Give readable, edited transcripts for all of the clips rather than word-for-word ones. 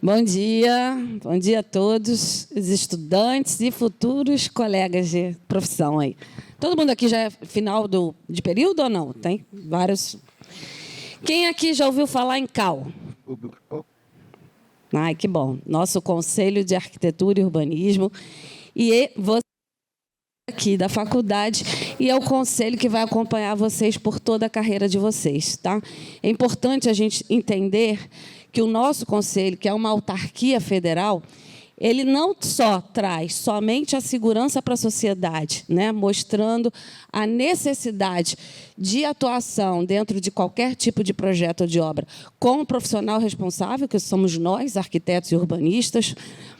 Bom dia a todos os estudantes e futuros colegas de profissão aí. Todo mundo aqui já é final de período ou não? Tem vários. Quem aqui já ouviu falar em CAL? Ai, que bom. Nosso Conselho de Arquitetura e Urbanismo. E você aqui da faculdade, e é o conselho que vai acompanhar vocês por toda a carreira de vocês, tá? É importante a gente entender que o nosso conselho, que é uma autarquia federal, ele não só traz somente a segurança para a sociedade, né, mostrando a necessidade de atuação dentro de qualquer tipo de projeto ou de obra com o profissional responsável, que somos nós, arquitetos e urbanistas,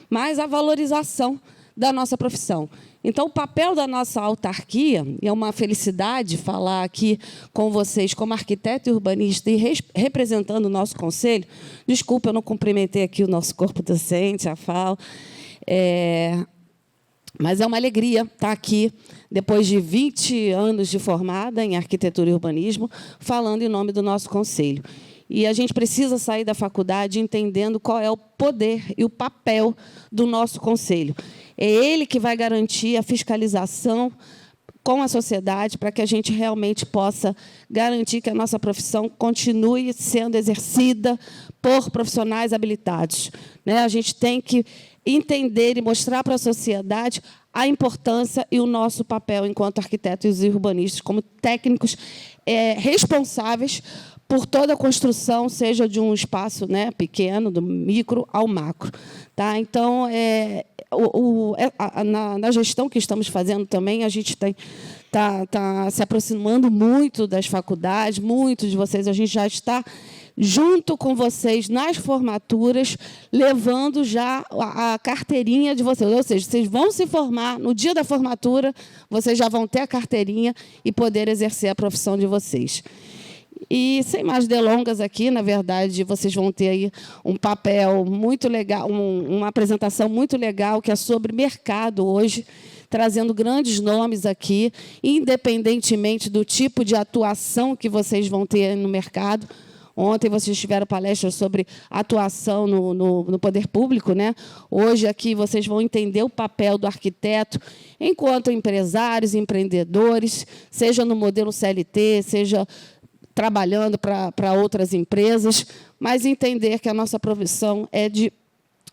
mas a valorização da nossa profissão. Então, o papel da nossa autarquia, e é uma felicidade falar aqui com vocês como arquiteto e urbanista e representando o nosso conselho. Desculpa, eu não cumprimentei aqui o nosso corpo docente, a FAO. Mas é uma alegria estar aqui, depois de 20 anos de formada em arquitetura e urbanismo, falando em nome do nosso conselho. E a gente precisa sair da faculdade entendendo qual é o poder e o papel do nosso conselho. É ele que vai garantir a fiscalização com a sociedade para que a gente realmente possa garantir que a nossa profissão continue sendo exercida por profissionais habilitados, né? A gente tem que entender e mostrar para a sociedade a importância e o nosso papel enquanto arquitetos e urbanistas, como técnicos responsáveis por toda a construção, seja de um espaço, né, pequeno, do micro ao macro. Tá? Então, na gestão que estamos fazendo também, a gente está se aproximando muito das faculdades, muitos de vocês, a gente já está junto com vocês nas formaturas, levando já a carteirinha de vocês. Ou seja, vocês vão se formar, no dia da formatura, vocês já vão ter a carteirinha e poder exercer a profissão de vocês. E, sem mais delongas aqui, na verdade, vocês vão ter aí um papel muito legal, uma apresentação muito legal, que é sobre mercado hoje, trazendo grandes nomes aqui, independentemente do tipo de atuação que vocês vão ter no mercado. Ontem vocês tiveram palestras sobre atuação no poder público, né? Hoje aqui vocês vão entender o papel do arquiteto enquanto empresários, empreendedores, seja no modelo CLT, seja trabalhando para outras empresas, mas entender que a nossa profissão é de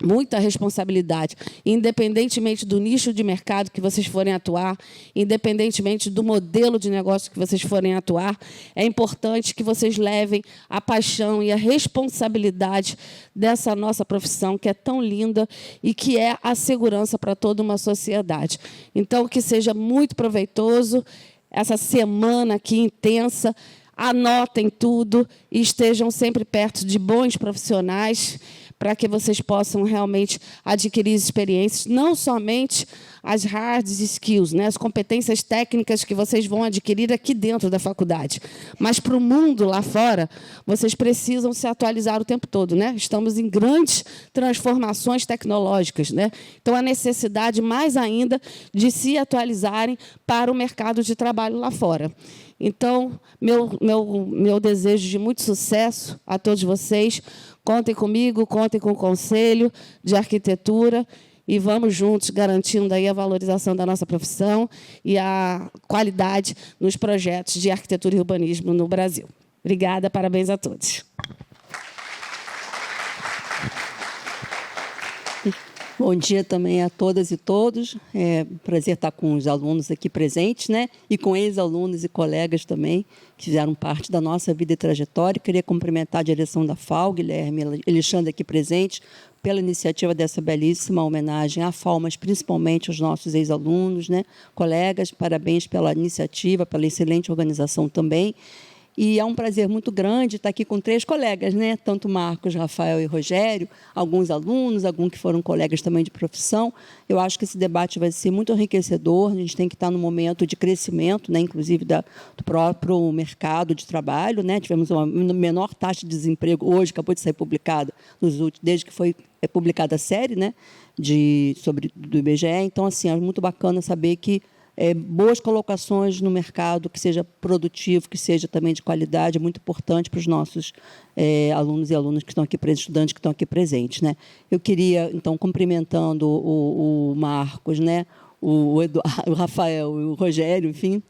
muita responsabilidade, independentemente do nicho de mercado que vocês forem atuar, independentemente do modelo de negócio que vocês forem atuar, é importante que vocês levem a paixão e a responsabilidade dessa nossa profissão, que é tão linda e que é a segurança para toda uma sociedade. Então, que seja muito proveitoso essa semana aqui intensa. Anotem tudo e estejam sempre perto de bons profissionais para que vocês possam realmente adquirir experiências, não somente as hard skills, né, as competências técnicas que vocês vão adquirir aqui dentro da faculdade, mas para o mundo lá fora, vocês precisam se atualizar o tempo todo, né? Estamos em grandes transformações tecnológicas, né? Então, a necessidade mais ainda de se atualizarem para o mercado de trabalho lá fora. Então, meu desejo de muito sucesso a todos vocês. Contem comigo, contem com o Conselho de Arquitetura e vamos juntos garantindo aí a valorização da nossa profissão e a qualidade nos projetos de arquitetura e urbanismo no Brasil. Obrigada, parabéns a todos. Bom dia também a todas e todos. É um prazer estar com os alunos aqui presentes, né? E com ex-alunos e colegas também, que fizeram parte da nossa vida e trajetória. Queria cumprimentar a direção da FAO, Guilherme e Alexandre aqui presentes, pela iniciativa dessa belíssima homenagem à FAO, mas principalmente aos nossos ex-alunos, né? Colegas, parabéns pela iniciativa, pela excelente organização também. E é um prazer muito grande estar aqui com 3 colegas, né? Tanto Marcos, Rafael e Rogério, alguns alunos, alguns que foram colegas também de profissão. Eu acho que esse debate vai ser muito enriquecedor. A gente tem que estar num momento de crescimento, né? Inclusive do próprio mercado de trabalho, né? Tivemos uma menor taxa de desemprego hoje, acabou de ser publicada, desde que foi publicada a série, né? Do IBGE. Então, assim, é muito bacana saber que boas colocações no mercado, que seja produtivo, que seja também de qualidade, é muito importante para os nossos alunos e alunas que estão aqui presentes, estudantes que estão aqui presentes, né? Eu queria, então, cumprimentando o Marcos, né? O Rafael e o Rogério, enfim,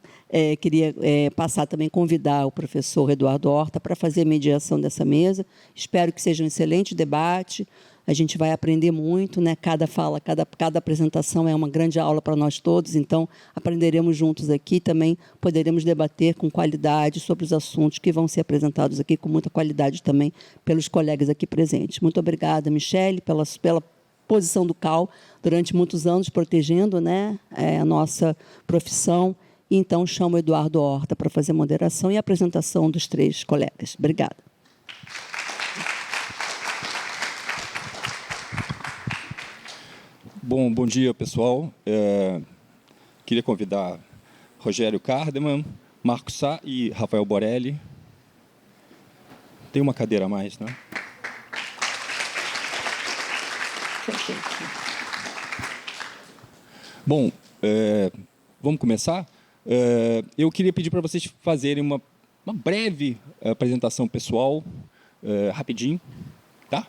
queria passar também, convidar o professor Eduardo Horta para fazer a mediação dessa mesa. Espero que seja um excelente debate. A gente vai aprender muito, né? Cada fala, cada apresentação é uma grande aula para nós todos, então aprenderemos juntos aqui, também poderemos debater com qualidade sobre os assuntos que vão ser apresentados aqui com muita qualidade também pelos colegas aqui presentes. Muito obrigada, Michele, pela posição do CAL durante muitos anos, protegendo, né, a nossa profissão. E, então, chamo o Eduardo Horta para fazer a moderação e a apresentação dos 3 colegas. Obrigada. Bom dia, pessoal. Queria convidar Rogério Cardeman, Marcos Sá e Rafael Borelli. Tem uma cadeira a mais, né? Bom, vamos começar? Eu queria pedir para vocês fazerem uma breve apresentação pessoal, rapidinho, tá?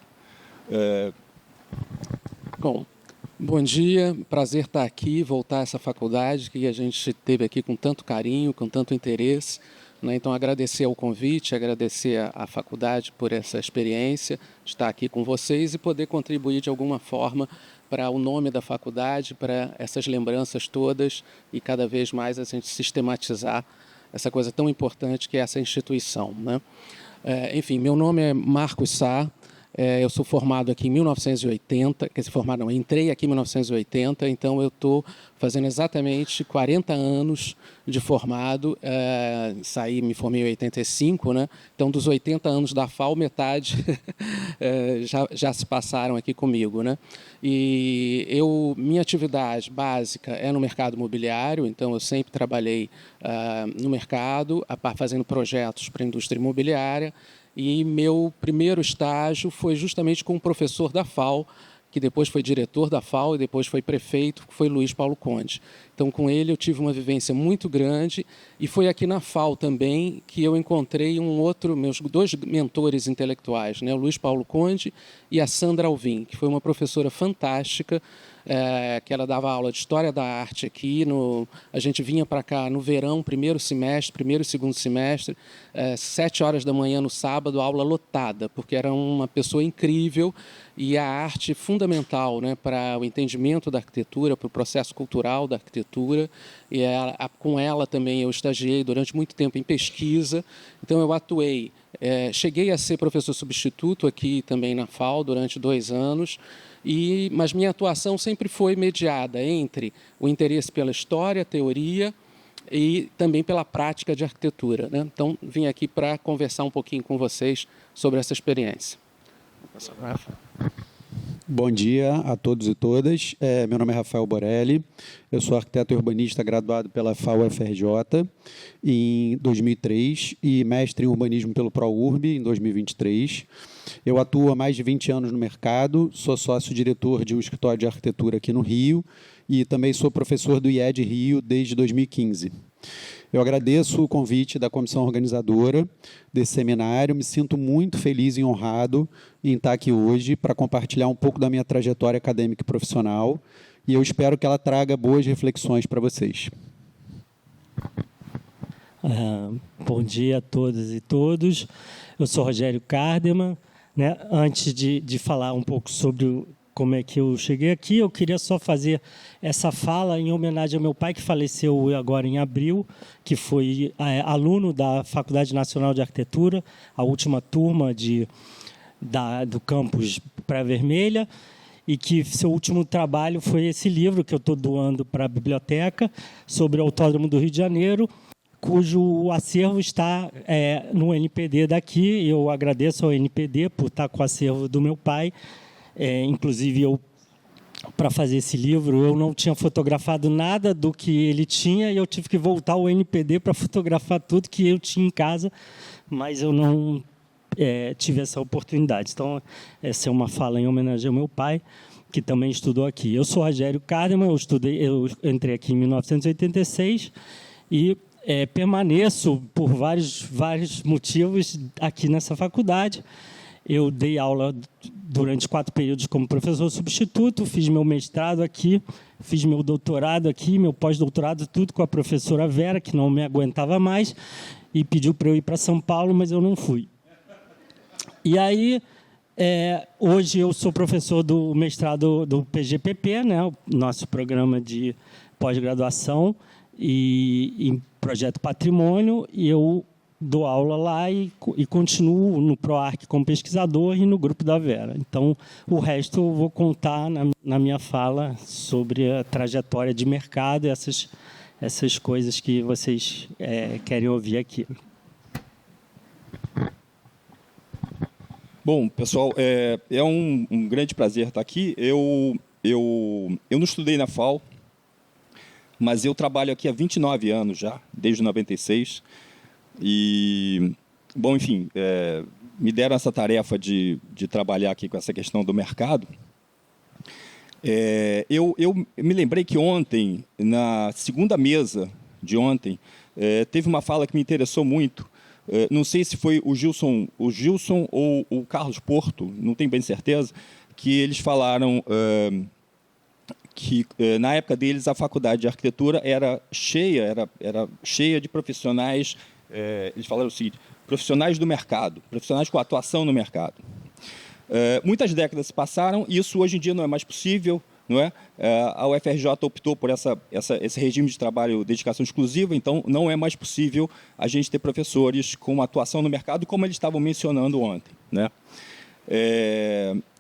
Bom dia, prazer estar aqui, voltar a essa faculdade que a gente teve aqui com tanto carinho, com tanto interesse, né? Então, agradecer ao convite, agradecer à faculdade por essa experiência, estar aqui com vocês e poder contribuir de alguma forma para o nome da faculdade, para essas lembranças todas e cada vez mais a gente sistematizar essa coisa tão importante que é essa instituição, né? Enfim, meu nome é Marcos Sá. Eu sou formado aqui em 1980, quer dizer, formado não, entrei aqui em 1980, então eu estou fazendo exatamente 40 anos de formado, me formei em 85, né? Então, dos 80 anos da FAU, metade já se passaram aqui comigo, né? E minha atividade básica é no mercado imobiliário, então eu sempre trabalhei no mercado, fazendo projetos para a indústria imobiliária. E meu primeiro estágio foi justamente com um professor da FAU, que depois foi diretor da FAU e depois foi prefeito, que foi Luiz Paulo Conde. Então, com ele eu tive uma vivência muito grande e foi aqui na FAU também que eu encontrei meus 2 mentores intelectuais, né? O Luiz Paulo Conde e a Sandra Alvim, que foi uma professora fantástica, que ela dava aula de História da Arte aqui. A gente vinha para cá no verão, primeiro e segundo semestre, 7 horas da manhã no sábado, aula lotada, porque era uma pessoa incrível e a arte fundamental, né, para o entendimento da arquitetura, para o processo cultural da arquitetura. E com ela também eu estagiei durante muito tempo em pesquisa, então eu atuei, cheguei a ser professor substituto aqui também na FAU durante 2 anos, mas minha atuação sempre foi mediada entre o interesse pela história, teoria e também pela prática de arquitetura, né? Então, vim aqui para conversar um pouquinho com vocês sobre essa experiência. Bom dia a todos e todas. Meu nome é Rafael Borelli, eu sou arquiteto urbanista graduado pela FAU-FRJ em 2003 e mestre em urbanismo pelo ProURB em 2023. Eu atuo há mais de 20 anos no mercado, sou sócio-diretor de um escritório de arquitetura aqui no Rio e também sou professor do IED Rio desde 2015. Eu agradeço o convite da comissão organizadora desse seminário, me sinto muito feliz e honrado em estar aqui hoje para compartilhar um pouco da minha trajetória acadêmica e profissional e eu espero que ela traga boas reflexões para vocês. Bom dia a todas e todos. Eu sou Rogério Cardeman, né? Antes de falar um pouco sobre como é que eu cheguei aqui, eu queria só fazer essa fala em homenagem ao meu pai, que faleceu agora em abril, que foi aluno da Faculdade Nacional de Arquitetura, a última turma do campus Praia Vermelha, e que seu último trabalho foi esse livro que eu estou doando para a biblioteca, sobre o Autódromo do Rio de Janeiro, cujo acervo está no NPD daqui. Eu agradeço ao NPD por estar com o acervo do meu pai. Inclusive, para fazer esse livro, eu não tinha fotografado nada do que ele tinha e eu tive que voltar ao NPD para fotografar tudo que eu tinha em casa, mas eu não tive essa oportunidade. Então, essa é uma fala em homenagem ao meu pai. que também estudou aqui. Eu sou Rogério Kahneman, eu entrei aqui em 1986 e permaneço por vários motivos aqui nessa faculdade. Eu dei aula durante 4 períodos como professor substituto, fiz meu mestrado aqui, fiz meu doutorado aqui, meu pós-doutorado, tudo com a professora Vera, que não me aguentava mais, e pediu para eu ir para São Paulo, mas eu não fui. E aí, hoje eu sou professor do mestrado do PGPP, né, o nosso programa de pós-graduação, e em Projeto Patrimônio, e eu dou aula lá e continuo no PROARC como pesquisador e no grupo da Vera. Então, o resto eu vou contar na minha fala sobre a trajetória de mercado e essas coisas que vocês querem ouvir aqui. Bom, pessoal, é um grande prazer estar aqui. Eu não estudei na FAO, mas eu trabalho aqui há 29 anos já, desde 96. E, bom, enfim, me deram essa tarefa de trabalhar aqui com essa questão do mercado. Eu me lembrei que ontem, na segunda mesa de ontem, teve uma fala que me interessou muito. Não sei se foi o Gilson ou o Carlos Porto, não tenho bem certeza, que eles falaram que na época deles a faculdade de arquitetura era cheia de profissionais. Eles falaram o seguinte: profissionais do mercado, profissionais com atuação no mercado. Muitas décadas se passaram e isso hoje em dia não é mais possível, não é? A UFRJ optou por esse regime de trabalho dedicação exclusiva, então não é mais possível a gente ter professores com atuação no mercado, como eles estavam mencionando ontem, né?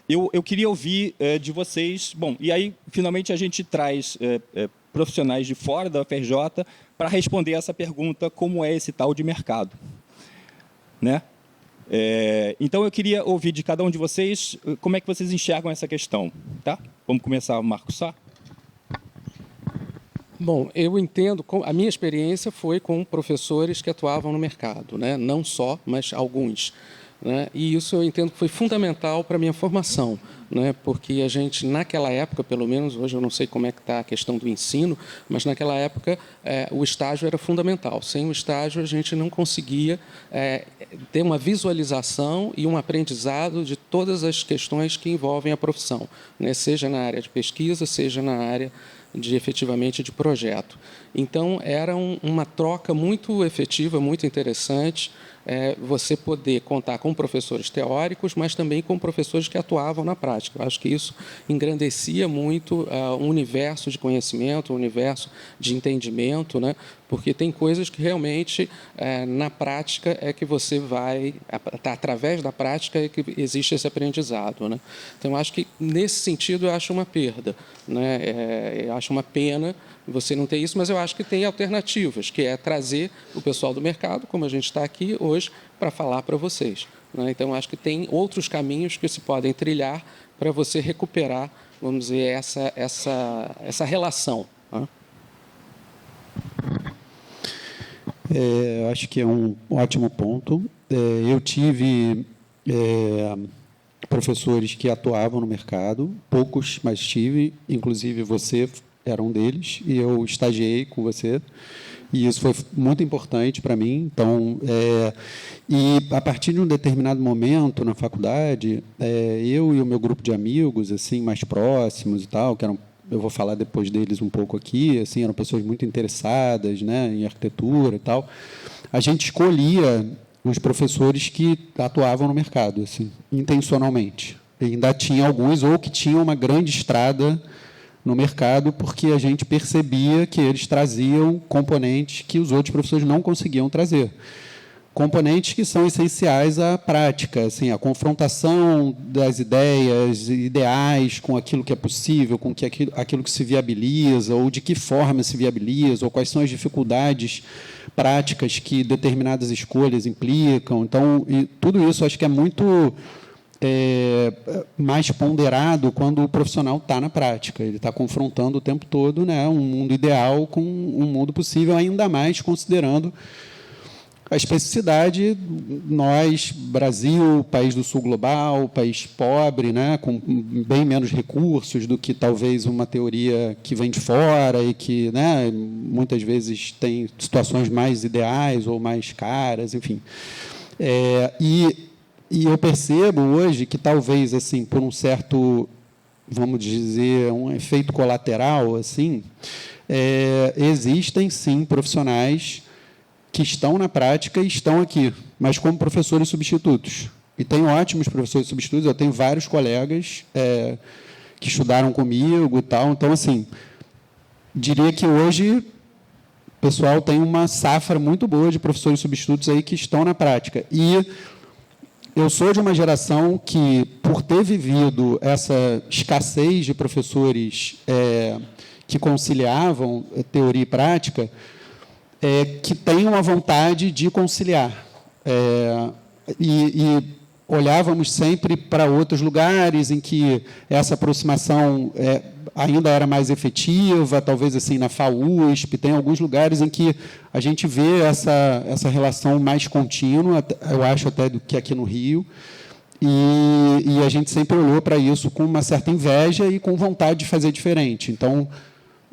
Eu queria ouvir de vocês. Bom, e aí finalmente a gente traz profissionais de fora da UFRJ para responder essa pergunta: como é esse tal de mercado, né? Então eu queria ouvir de cada um de vocês como é que vocês enxergam essa questão, tá? Vamos começar, Marcos Sá. Bom, eu entendo, a minha experiência foi com professores que atuavam no mercado, né? Não só, mas alguns, né? E isso eu entendo que foi fundamental para a minha formação, né? Porque a gente, naquela época, pelo menos, hoje eu não sei como é que está a questão do ensino, mas naquela época o estágio era fundamental. Sem o estágio a gente não conseguia ter uma visualização e um aprendizado de todas as questões que envolvem a profissão, né? Seja na área de pesquisa, seja na área efetivamente de projeto. Então, era uma troca muito efetiva, muito interessante, você poder contar com professores teóricos, mas também com professores que atuavam na prática. Eu acho que isso engrandecia muito o universo de conhecimento, o universo de entendimento, né? Porque tem coisas que realmente, na prática, é que você vai... Através da prática é que existe esse aprendizado, né? Então, eu acho que, nesse sentido, eu acho uma perda, né? Eu acho uma pena você não ter isso, mas eu acho que tem alternativas, que é trazer o pessoal do mercado, como a gente está aqui hoje, para falar para vocês, né? Então, eu acho que tem outros caminhos que se podem trilhar para você recuperar, vamos dizer, essa relação, né? Acho que é um ótimo ponto. Eu tive professores que atuavam no mercado, poucos, mas tive, inclusive você era um deles, e eu estagiei com você, e isso foi muito importante para mim. Então, e a partir de um determinado momento na faculdade, eu e o meu grupo de amigos, assim, mais próximos e tal, que eram, eu vou falar depois deles um pouco aqui, assim, eram pessoas muito interessadas, né, em arquitetura e tal, a gente escolhia os professores que atuavam no mercado, assim, intencionalmente. E ainda tinha alguns, ou que tinham uma grande estrada no mercado, porque a gente percebia que eles traziam componentes que os outros professores não conseguiam trazer. Componentes que são essenciais à prática, assim, a confrontação das ideias, ideais com aquilo que é possível, com aquilo que se viabiliza, ou de que forma se viabiliza, ou quais são as dificuldades práticas que determinadas escolhas implicam. Então, tudo isso acho que é muito mais ponderado quando o profissional está na prática. Ele está confrontando o tempo todo, né, um mundo ideal com um mundo possível, ainda mais considerando A especificidade, nós, Brasil, país do sul global, país pobre, né, com bem menos recursos do que talvez uma teoria que vem de fora e que, né, muitas vezes tem situações mais ideais ou mais caras, enfim. E eu percebo hoje que talvez, assim, por um certo, vamos dizer, um efeito colateral, assim, existem, sim, profissionais que estão na prática e estão aqui, mas como professores substitutos. E tenho ótimos professores substitutos, eu tenho vários colegas que estudaram comigo e tal. Então, assim, diria que hoje o pessoal tem uma safra muito boa de professores substitutos aí que estão na prática. E eu sou de uma geração que, por ter vivido essa escassez de professores que conciliavam teoria e prática, que tem uma vontade de conciliar. E olhávamos sempre para outros lugares em que essa aproximação ainda era mais efetiva, talvez assim na FAUSP, tem alguns lugares em que a gente vê essa relação mais contínua, eu acho até do que aqui no Rio, e a gente sempre olhou para isso com uma certa inveja e com vontade de fazer diferente. Então,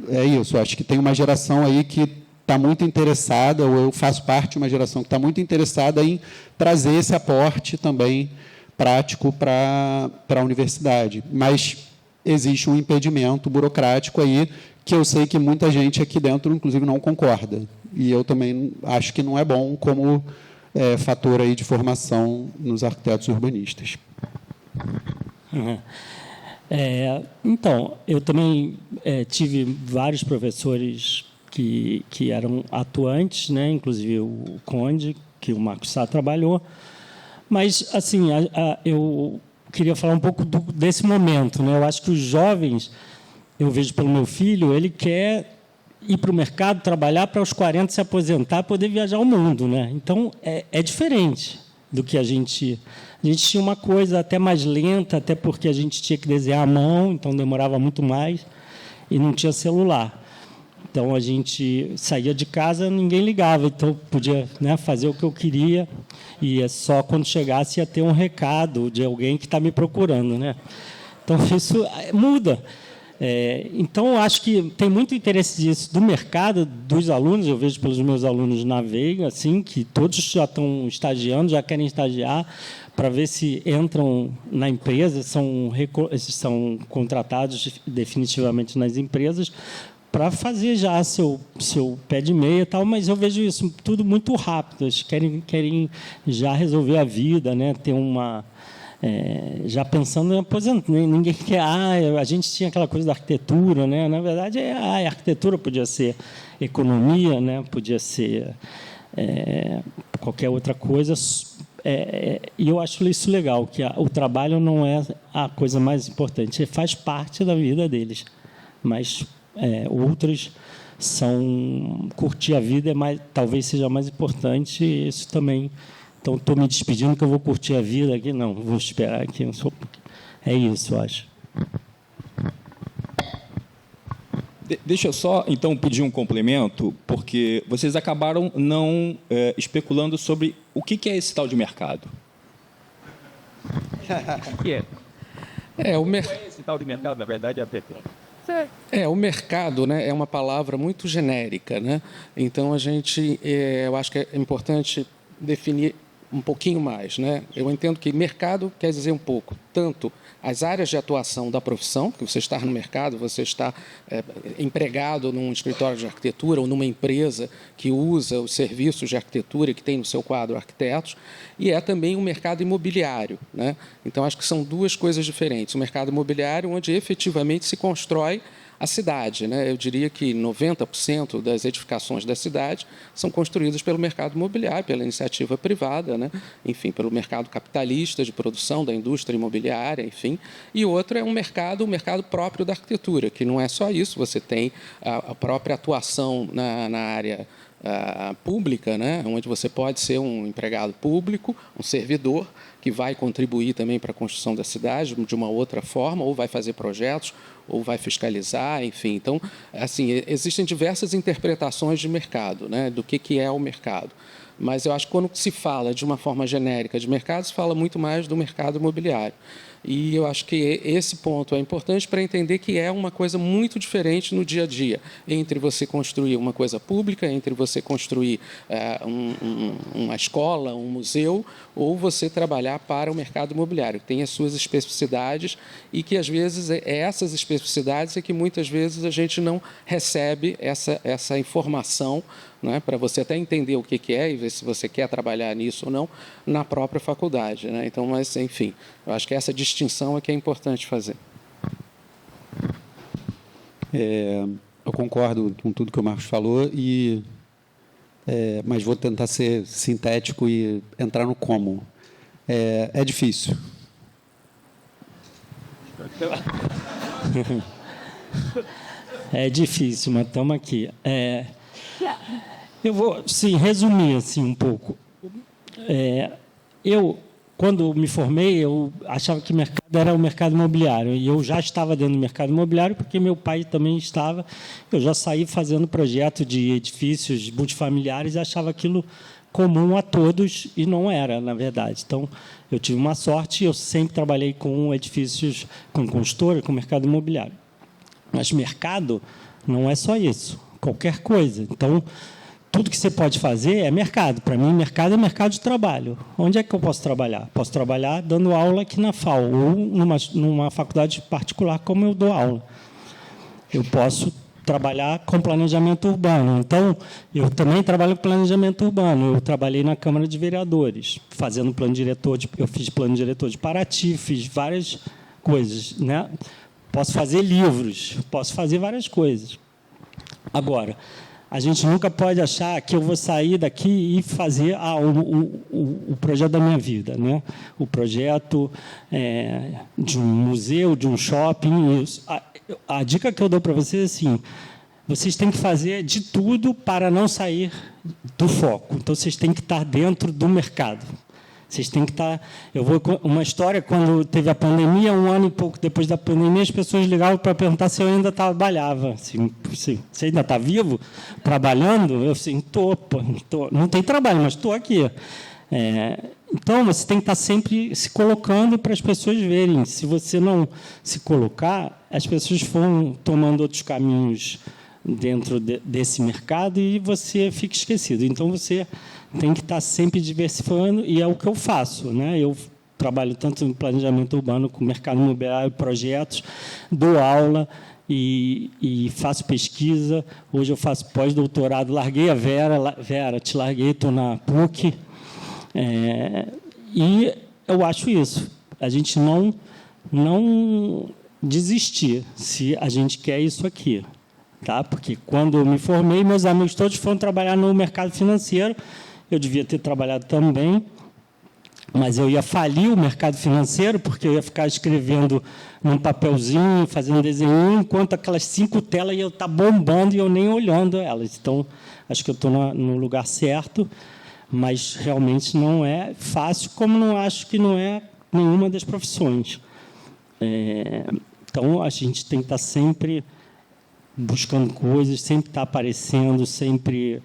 é isso, acho que tem uma geração aí que está muito interessada, ou eu faço parte de uma geração que está muito interessada em trazer esse aporte também prático para a universidade. Mas existe um impedimento burocrático aí que eu sei que muita gente aqui dentro, inclusive, não concorda. E eu também acho que não é bom como fator aí de formação nos arquitetos urbanistas. Então, eu também tive vários professores que eram atuantes, né? Inclusive o Conde, que o Marcos Sá trabalhou. Mas, assim, eu queria falar um pouco desse momento, né? Eu acho que os jovens, eu vejo pelo meu filho, ele quer ir para o mercado, trabalhar para aos 40 se aposentar, poder viajar o mundo, né? Então, é diferente do que a gente tinha uma coisa até mais lenta, até porque a gente tinha que desenhar à mão, então demorava muito mais, e não tinha celular. Então, a gente saía de casa, ninguém ligava, então podia, né, fazer o que eu queria, e só quando chegasse ia ter um recado de alguém que está me procurando, né? Então, isso muda. Então, acho que tem muito interesse disso do mercado, dos alunos. Eu vejo pelos meus alunos na Veiga, assim, que todos já estão estagiando, já querem estagiar, para ver se entram na empresa, são contratados definitivamente nas empresas, para fazer já seu pé de meia e tal, mas eu vejo isso tudo muito rápido. Eles querem já resolver a vida, né? Ter uma... já pensando em aposentar. Ninguém quer... a gente tinha aquela coisa da arquitetura, né? Na verdade, a arquitetura podia ser economia, né? Podia ser qualquer outra coisa. E eu acho isso legal, que o trabalho não é a coisa mais importante. Faz parte da vida deles, mas... outros são curtir a vida talvez seja mais importante, isso também. Então, estou me despedindo que eu vou curtir a vida aqui, não, vou esperar aqui. É isso, eu acho. Deixa eu só, então, pedir um complemento, porque vocês acabaram não especulando sobre o que é esse tal de mercado. O que é? Esse tal de mercado, na verdade, é a PT. O mercado, né, é uma palavra muito genérica, né? Então, eu acho que é importante definir um pouquinho mais, né? Eu entendo que mercado quer dizer um pouco, tanto as áreas de atuação da profissão, que você está no mercado, você está empregado num escritório de arquitetura ou numa empresa que usa os serviços de arquitetura que tem no seu quadro arquitetos, e também o mercado imobiliário, né? Então, acho que são duas coisas diferentes. O mercado imobiliário, onde efetivamente se constrói a cidade, né? Eu diria que 90% das edificações da cidade são construídas pelo mercado imobiliário, pela iniciativa privada, né? Enfim, pelo mercado capitalista de produção da indústria imobiliária, enfim. E outro é o mercado próprio da arquitetura, que não é só isso, você tem a própria atuação na área pública, né? Onde você pode ser um empregado público, um servidor, que vai contribuir também para a construção da cidade de uma outra forma, ou vai fazer projetos, ou vai fiscalizar, enfim. Então, assim, existem diversas interpretações de mercado, né, do que é o mercado. Mas eu acho que quando se fala de uma forma genérica de mercado, se fala muito mais do mercado imobiliário. E eu acho que esse ponto é importante para entender que é uma coisa muito diferente no dia a dia, entre você construir uma coisa pública, entre você construir uma escola, um museu, ou você trabalhar para o mercado imobiliário, que tem as suas especificidades e que, às vezes, essas especificidades é que, muitas vezes, a gente não recebe essa informação, né, para você até entender o que é e ver se você quer trabalhar nisso ou não na própria faculdade, né? Então, mas, enfim, eu acho que essa distinção é que é importante fazer. Eu concordo com tudo que o Marcos falou, mas vou tentar ser sintético e entrar no como. É difícil. É difícil, mas estamos aqui. Eu vou, sim, resumir assim, um pouco. Quando me formei, eu achava que o mercado era o mercado imobiliário. E eu já estava dentro do mercado imobiliário, porque meu pai também estava. Eu já saí fazendo projeto de edifícios multifamiliares e achava aquilo comum a todos, e não era, na verdade. Então, eu tive uma sorte, eu sempre trabalhei com edifícios, com consultora, com mercado imobiliário. Mas mercado não é só isso, qualquer coisa. Então, tudo que você pode fazer é mercado. Para mim, mercado é mercado de trabalho. Onde é que eu posso trabalhar? Posso trabalhar dando aula aqui na FAU, ou numa faculdade particular, como eu dou aula. Eu posso trabalhar com planejamento urbano. Então, eu também trabalho com planejamento urbano. Eu trabalhei na Câmara de Vereadores, fazendo plano diretor. Eu fiz plano diretor de Paraty, fiz várias coisas, né? Posso fazer livros, posso fazer várias coisas. Agora, a gente nunca pode achar que eu vou sair daqui e fazer o projeto da minha vida, né? O projeto de um museu, de um shopping. A dica que eu dou para vocês é assim: vocês têm que fazer de tudo para não sair do foco. Então, vocês têm que estar dentro do mercado. Vocês têm que estar... Uma história, quando teve a pandemia, 1 ano e pouco depois da pandemia, as pessoas ligavam para perguntar se eu ainda trabalhava. Assim, você ainda está vivo, trabalhando? Eu assim, tô. Não tem trabalho, mas estou aqui. Então, você tem que estar sempre se colocando para as pessoas verem. Se você não se colocar, as pessoas vão tomando outros caminhos dentro desse mercado e você fica esquecido. Então, você tem que estar sempre diversificando, e é o que eu faço, né? Eu trabalho tanto em planejamento urbano, com mercado imobiliário, projetos, dou aula e faço pesquisa. Hoje eu faço pós-doutorado, larguei a Vera, te larguei, estou na PUC. E eu acho isso, a gente não desistir, se a gente quer isso aqui. Tá? Porque, quando eu me formei, meus amigos todos foram trabalhar no mercado financeiro. Eu devia ter trabalhado também, mas eu ia falir o mercado financeiro, porque eu ia ficar escrevendo num papelzinho, fazendo desenho, enquanto aquelas 5 telas iam estar bombando e eu nem olhando elas. Então, acho que eu estou no lugar certo, mas realmente não é fácil, como não acho que não é nenhuma das profissões. Então, a gente tem que estar sempre buscando coisas, sempre estar aparecendo, sempre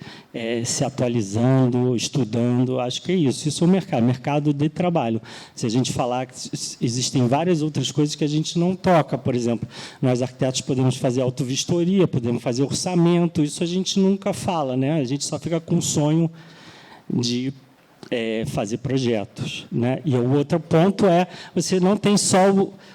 se atualizando, estudando. Acho que é isso. Isso é o mercado de trabalho. Se a gente falar que existem várias outras coisas que a gente não toca, por exemplo, nós arquitetos podemos fazer autovistoria, podemos fazer orçamento, isso a gente nunca fala, né? A gente só fica com o sonho de fazer projetos, né? E o outro ponto você não tem só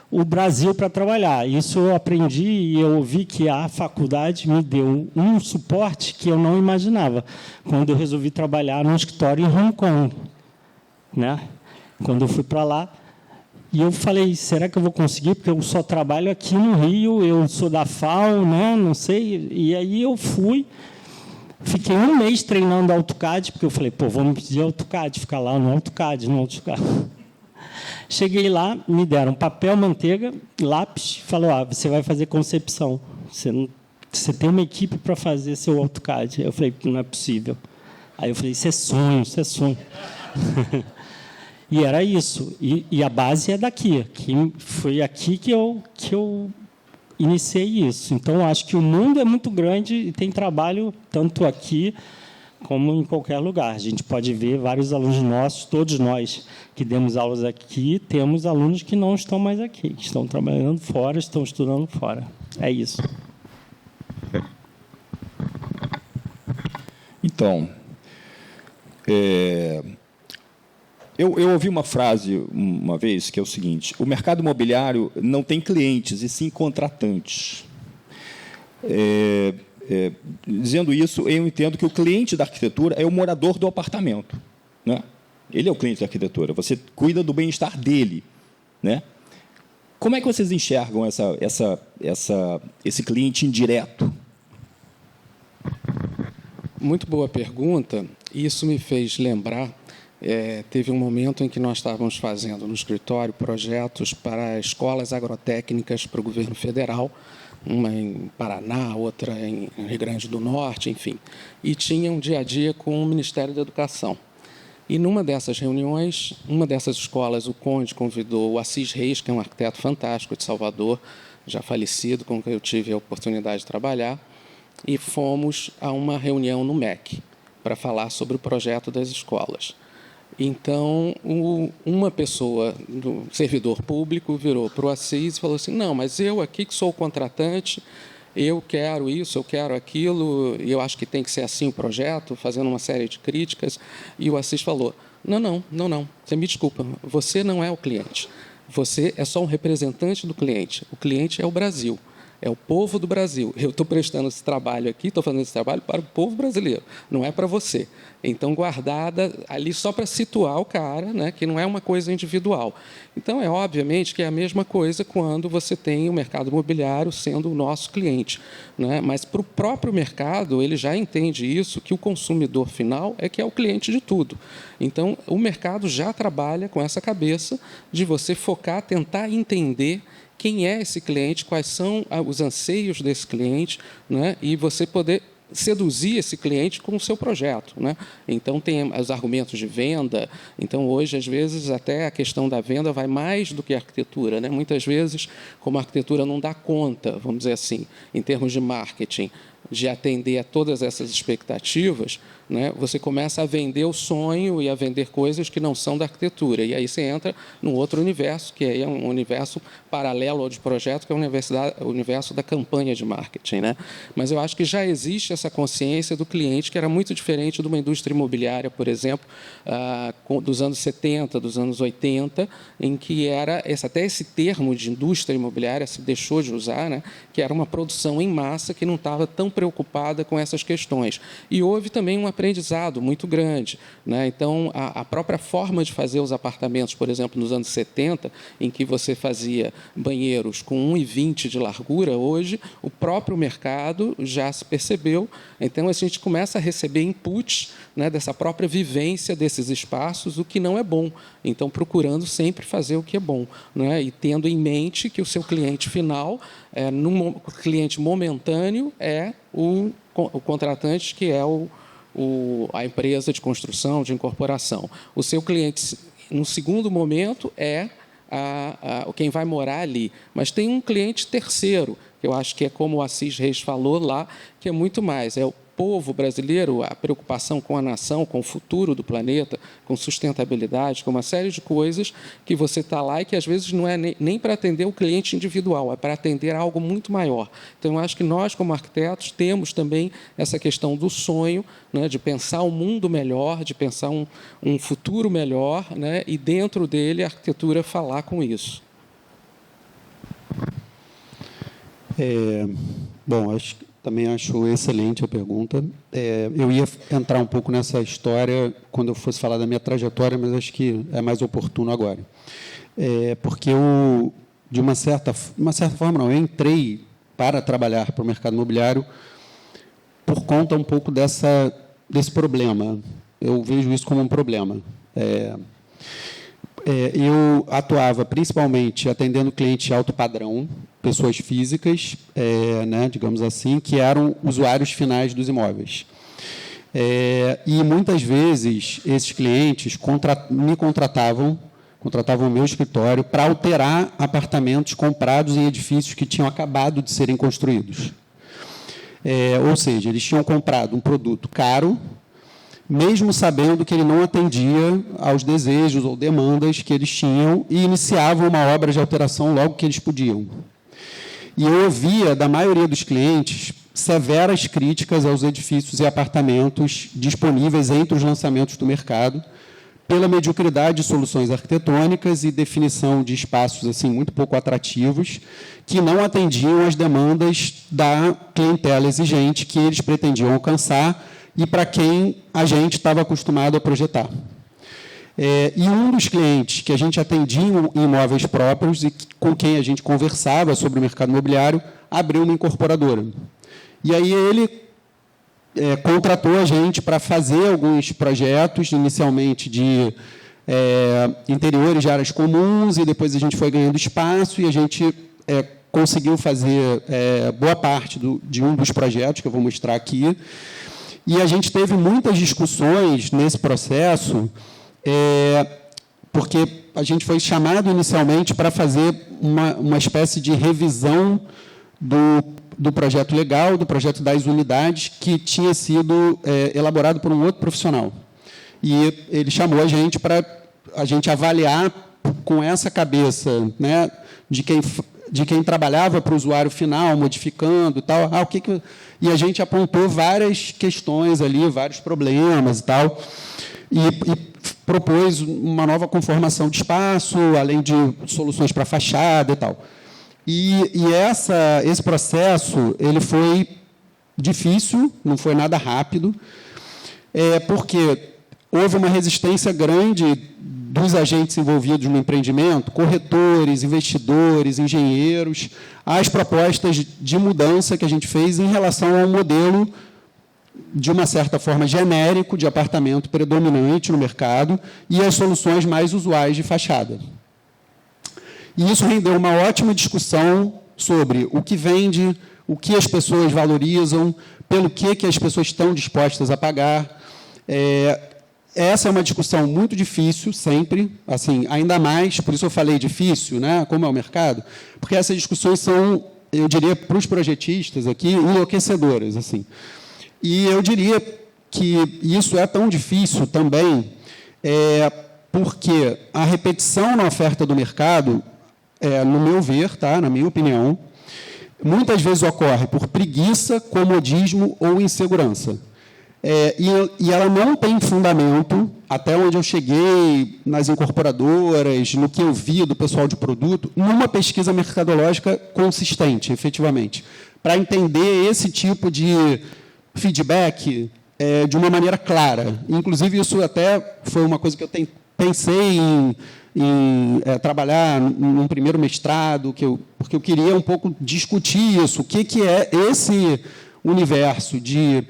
o Brasil para trabalhar. Isso eu aprendi e eu vi que a faculdade me deu um suporte que eu não imaginava quando eu resolvi trabalhar num escritório em Hong Kong, né? Quando eu fui para lá, e eu falei, será que eu vou conseguir? Porque eu só trabalho aqui no Rio, eu sou da FAO, né? Não sei. E aí eu fui. Fiquei 1 mês treinando AutoCAD, porque eu falei, vamos pedir AutoCAD, ficar lá no AutoCAD. Cheguei lá, me deram papel, manteiga, lápis, falou, você vai fazer concepção. Você tem uma equipe para fazer seu AutoCAD. Eu falei, não é possível. Aí eu falei, isso é sonho. E era isso. E a base é daqui. Foi aqui que eu iniciei isso. Então, acho que o mundo é muito grande e tem trabalho tanto aqui como em qualquer lugar. A gente pode ver vários alunos nossos, todos nós que demos aulas aqui, temos alunos que não estão mais aqui, que estão trabalhando fora, estão estudando fora. É isso. Então, eu ouvi uma frase uma vez que é o seguinte: o mercado imobiliário não tem clientes, e sim contratantes. Dizendo isso, eu entendo que o cliente da arquitetura é o morador do apartamento, né? Ele é o cliente da arquitetura. Você cuida do bem-estar dele, né? Como é que vocês enxergam esse cliente indireto? Muito boa pergunta. Isso me fez lembrar, teve um momento em que nós estávamos fazendo no escritório projetos para escolas agrotécnicas para o governo federal, uma em Paraná, outra em Rio Grande do Norte, enfim. E tinha um dia a dia com o Ministério da Educação. E numa dessas reuniões, uma dessas escolas, o Conde convidou o Assis Reis, que é um arquiteto fantástico de Salvador, já falecido, com quem eu tive a oportunidade de trabalhar, e fomos a uma reunião no MEC para falar sobre o projeto das escolas. Então, uma pessoa do servidor público virou para o Assis e falou assim: não, mas eu aqui que sou o contratante, eu quero isso, eu quero aquilo, e eu acho que tem que ser assim o projeto, fazendo uma série de críticas. E o Assis falou: não, você me desculpa, você não é o cliente, você é só um representante do cliente, o cliente é o Brasil. É o povo do Brasil. Eu estou prestando esse trabalho aqui, estou fazendo esse trabalho para o povo brasileiro, não é para você. Então, guardada ali só para situar o cara, né, que não é uma coisa individual. Então, obviamente que é a mesma coisa quando você tem o mercado imobiliário sendo o nosso cliente, né? Mas para o próprio mercado, ele já entende isso, que o consumidor final é que é o cliente de tudo. Então, o mercado já trabalha com essa cabeça de você focar, tentar entender quem é esse cliente, quais são os anseios desse cliente, né? E você poder seduzir esse cliente com o seu projeto, né? Então, tem os argumentos de venda. Então, hoje, às vezes, até a questão da venda vai mais do que a arquitetura, né? Muitas vezes, como a arquitetura não dá conta, vamos dizer assim, em termos de marketing, de atender a todas essas expectativas, né, você começa a vender o sonho e a vender coisas que não são da arquitetura. E aí você entra num outro universo, que é um universo paralelo ao de projeto, que é o universo da campanha de marketing, né? Mas eu acho que já existe essa consciência do cliente, que era muito diferente de uma indústria imobiliária, por exemplo, dos anos 70, dos anos 80, em que era até esse termo de indústria imobiliária se deixou de usar, né, que era uma produção em massa que não estava tão preocupada com essas questões. E houve também um aprendizado muito grande, né? Então, a própria forma de fazer os apartamentos, por exemplo, nos anos 70, em que você fazia banheiros com 1,20 de largura, hoje o próprio mercado já se percebeu. Então, a gente começa a receber inputs, né, dessa própria vivência desses espaços, o que não é bom. Então, procurando sempre fazer o que é bom, né? E tendo em mente que o seu cliente final, o cliente momentâneo, é o contratante, que é a empresa de construção, de incorporação. O seu cliente, no segundo momento, é quem vai morar ali. Mas tem um cliente terceiro, que eu acho que é como o Assis Reis falou lá, que é muito mais, é o povo brasileiro, a preocupação com a nação, com o futuro do planeta, com sustentabilidade, com uma série de coisas que você está lá e que, às vezes, não é nem para atender o cliente individual, é para atender algo muito maior. Então, eu acho que nós, como arquitetos, temos também essa questão do sonho, né, de pensar um mundo melhor, de pensar um futuro melhor, né, e, dentro dele, a arquitetura falar com isso. Bom, também acho excelente a pergunta. Eu ia entrar um pouco nessa história quando eu fosse falar da minha trajetória, mas acho que é mais oportuno agora. Porque eu, de uma certa forma, eu entrei para trabalhar para o mercado imobiliário por conta um pouco desse problema. Eu vejo isso como um problema. Eu atuava principalmente atendendo cliente alto padrão, pessoas físicas, né, digamos assim, que eram usuários finais dos imóveis. E, muitas vezes, esses clientes me contratavam o meu escritório para alterar apartamentos comprados em edifícios que tinham acabado de serem construídos. Ou seja, eles tinham comprado um produto caro, mesmo sabendo que ele não atendia aos desejos ou demandas que eles tinham, e iniciavam uma obra de alteração logo que eles podiam. E eu ouvia, da maioria dos clientes, severas críticas aos edifícios e apartamentos disponíveis entre os lançamentos do mercado, pela mediocridade de soluções arquitetônicas e definição de espaços assim muito pouco atrativos, que não atendiam às demandas da clientela exigente que eles pretendiam alcançar e para quem a gente estava acostumado a projetar. E um dos clientes que a gente atendia em imóveis próprios e com quem a gente conversava sobre o mercado imobiliário abriu uma incorporadora. E aí ele contratou a gente para fazer alguns projetos, inicialmente de interiores de áreas comuns, e depois a gente foi ganhando espaço e a gente conseguiu fazer boa parte de um dos projetos, que eu vou mostrar aqui. E a gente teve muitas discussões nesse processo, porque a gente foi chamado inicialmente para fazer uma espécie de revisão do projeto legal, do projeto das unidades, que tinha sido elaborado por um outro profissional. E ele chamou a gente para a gente avaliar com essa cabeça, né, de quem trabalhava para o usuário final, modificando e tal. E a gente apontou várias questões ali, vários problemas e tal, e propôs uma nova conformação de espaço, além de soluções para fachada e tal. E esse processo ele foi difícil, não foi nada rápido, porque houve uma resistência grande dos agentes envolvidos no empreendimento, corretores, investidores, engenheiros, às propostas de mudança que a gente fez em relação ao modelo, de uma certa forma, genérico de apartamento predominante no mercado e as soluções mais usuais de fachada. E isso rendeu uma ótima discussão sobre o que vende, o que as pessoas valorizam, pelo que as pessoas estão dispostas a pagar. Essa é uma discussão muito difícil, sempre, assim, ainda mais, por isso eu falei difícil, né, como é o mercado, porque essas discussões são, eu diria, para os projetistas aqui, enlouquecedoras. Assim. E eu diria que isso é tão difícil também, porque a repetição na oferta do mercado, no meu ver, tá, na minha opinião, muitas vezes ocorre por preguiça, comodismo ou insegurança. E ela não tem fundamento, até onde eu cheguei, nas incorporadoras, no que eu vi do pessoal de produto, numa pesquisa mercadológica consistente, efetivamente, para entender esse tipo de feedback de uma maneira clara. Inclusive, isso até foi uma coisa que eu pensei em trabalhar num primeiro mestrado, porque eu queria um pouco discutir isso, o que é esse universo de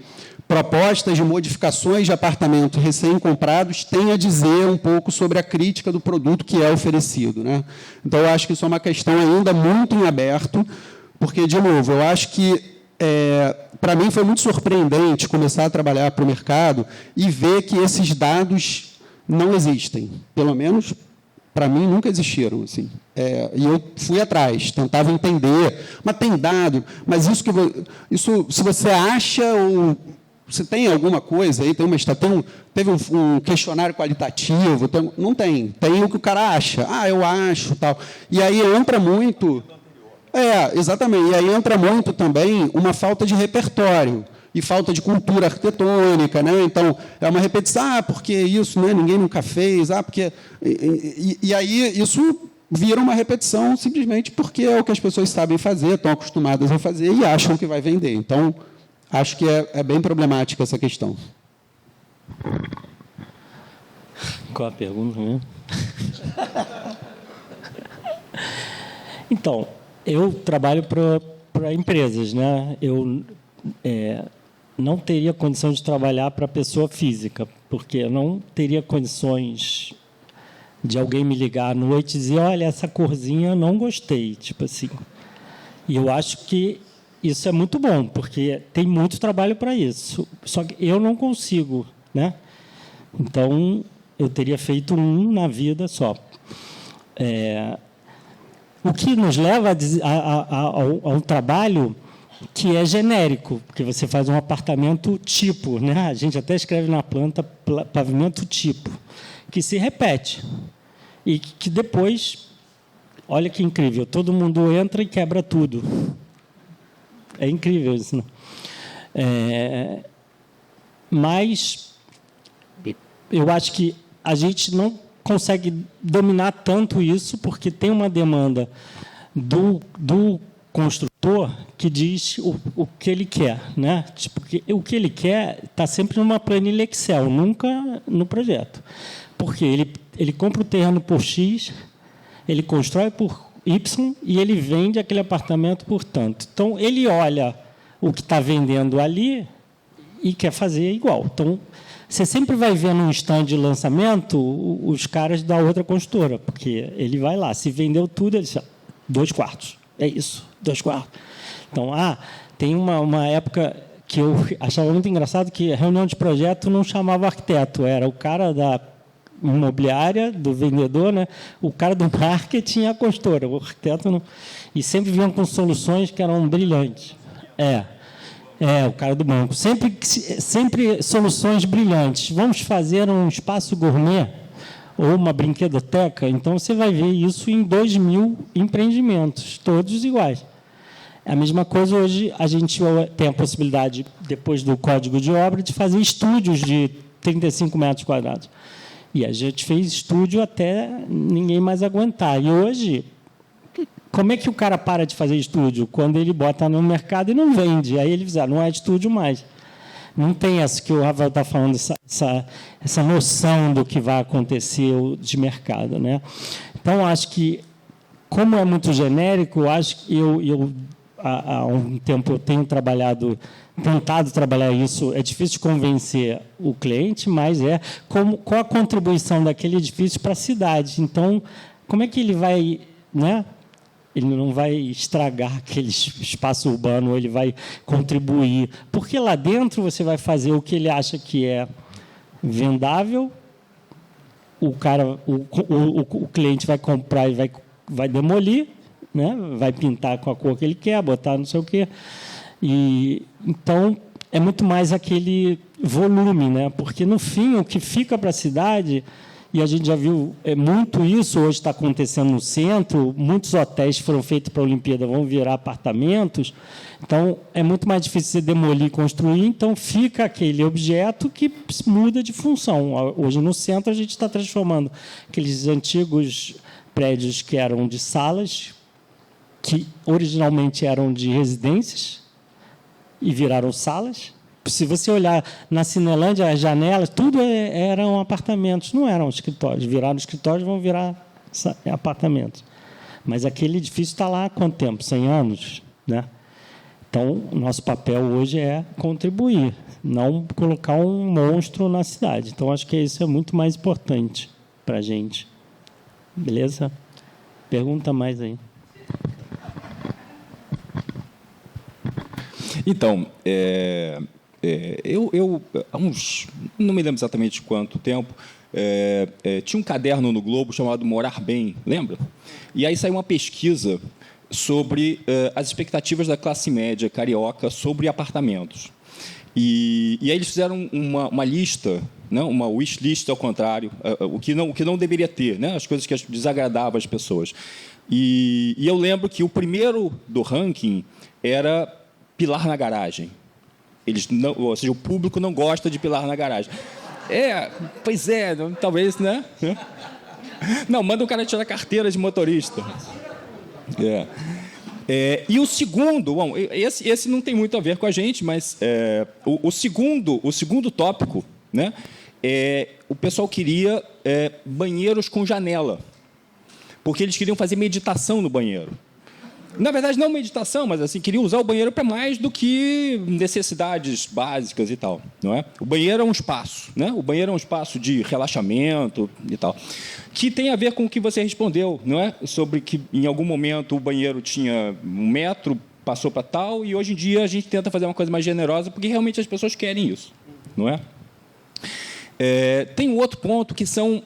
propostas de modificações de apartamentos recém-comprados tem a dizer um pouco sobre a crítica do produto que é oferecido, né? Então, eu acho que isso é uma questão ainda muito em aberto, porque, de novo, eu acho que, para mim, foi muito surpreendente começar a trabalhar para o mercado e ver que esses dados não existem. Pelo menos, para mim, nunca existiram. Assim. E eu fui atrás, tentava entender. Mas tem dado, mas isso se você acha ou... Você tem alguma coisa aí? Teve um questionário qualitativo? Não tem. Tem o que o cara acha. Eu acho, tal. E aí entra muito... exatamente. E aí entra muito também uma falta de repertório e falta de cultura arquitetônica, né? Então, é uma repetição, porque isso, né, ninguém nunca fez, porque... E aí isso vira uma repetição simplesmente porque é o que as pessoas sabem fazer, estão acostumadas a fazer e acham que vai vender. Então, acho que é bem problemática essa questão. Qual a pergunta mesmo? Então, eu trabalho para empresas, né? Eu não teria condição de trabalhar para pessoa física, porque eu não teria condições de alguém me ligar à noite e dizer, olha, essa corzinha eu não gostei, tipo assim. E eu acho que isso é muito bom, porque tem muito trabalho para isso. Só que eu não consigo, né? Então, eu teria feito um na vida só. O que nos leva a um trabalho que é genérico, porque você faz um apartamento tipo, né? A gente até escreve na planta pavimento tipo, que se repete. E que depois, olha que incrível, todo mundo entra e quebra tudo. É incrível isso, né? Mas eu acho que a gente não consegue dominar tanto isso, porque tem uma demanda do construtor que diz o que ele quer, né? Tipo, o que ele quer está sempre numa planilha Excel, nunca no projeto. Porque ele compra o terreno por X, ele constrói por Y e ele vende aquele apartamento por tanto. Então, ele olha o que está vendendo ali e quer fazer igual. Então, você sempre vai ver num stand de lançamento os caras da outra construtora, porque ele vai lá, se vendeu tudo, ele diz, 2 quartos, é isso, 2 quartos. Então, tem uma época que eu achava muito engraçado que a reunião de projeto não chamava arquiteto, era o cara da imobiliária, do vendedor, né? O cara do marketing e a consultora, o arquiteto não. E sempre vinham com soluções que eram brilhantes. O cara do banco. Sempre soluções brilhantes. Vamos fazer um espaço gourmet ou uma brinquedoteca, então você vai ver isso em 2.000 empreendimentos, todos iguais. A mesma coisa hoje, a gente tem a possibilidade, depois do código de obra, de fazer estúdios de 35 metros quadrados. E a gente fez estúdio até ninguém mais aguentar. E hoje, como é que o cara para de fazer estúdio? Quando ele bota no mercado e não vende. Aí ele diz, não é estúdio mais. Não tem essa que o Rafael está falando, essa noção do que vai acontecer de mercado, né? Então, acho que, como é muito genérico, acho que há um tempo eu tenho tentado trabalhar isso. É difícil de convencer o cliente, mas qual a contribuição daquele edifício para a cidade. Então, como é que ele vai, né? Ele não vai estragar aquele espaço urbano, ele vai contribuir. Porque lá dentro você vai fazer o que ele acha que é vendável, o cliente vai comprar e vai demolir, né? Vai pintar com a cor que ele quer, botar não sei o quê. E, então, é muito mais aquele volume, né? Porque, no fim, o que fica para a cidade... E a gente já viu muito isso, hoje está acontecendo no centro, muitos hotéis que foram feitos para a Olimpíada vão virar apartamentos, então é muito mais difícil você demolir e construir, então fica aquele objeto que muda de função. Hoje no centro a gente está transformando aqueles antigos prédios que eram de salas, que originalmente eram de residências e viraram salas. Se você olhar na Cinelândia, as janelas, tudo eram apartamentos, não eram escritórios. Viraram escritórios, vão virar apartamentos. Mas aquele edifício está lá há quanto tempo? 100 anos, né? Então, o nosso papel hoje é contribuir, não colocar um monstro na cidade. Então, acho que isso é muito mais importante para a gente. Beleza? Pergunta mais aí. Então, eu há uns, não me lembro exatamente quanto tempo, tinha um caderno no Globo chamado Morar Bem, lembra? E aí saiu uma pesquisa sobre as expectativas da classe média carioca sobre apartamentos. E aí eles fizeram uma lista, né, uma wish list ao contrário, o que não deveria ter, né, as coisas que desagradavam as pessoas. E eu lembro que o primeiro do ranking era pilar na garagem. Ou seja, o público não gosta de pilar na garagem. Pois é, talvez, né? Não, manda o cara tirar a carteira de motorista. E o segundo, bom, esse não tem muito a ver com a gente, mas o segundo tópico, né? O pessoal queria banheiros com janela, porque eles queriam fazer meditação no banheiro. Na verdade, não meditação, mas assim, queriam usar o banheiro para mais do que necessidades básicas e tal, não é? O banheiro é um espaço, né? O banheiro é um espaço de relaxamento e tal, que tem a ver com o que você respondeu, não é? Sobre que, em algum momento, o banheiro tinha 1 metro passou para tal, e hoje em dia a gente tenta fazer uma coisa mais generosa, porque realmente as pessoas querem isso, não é? Tem um outro ponto que são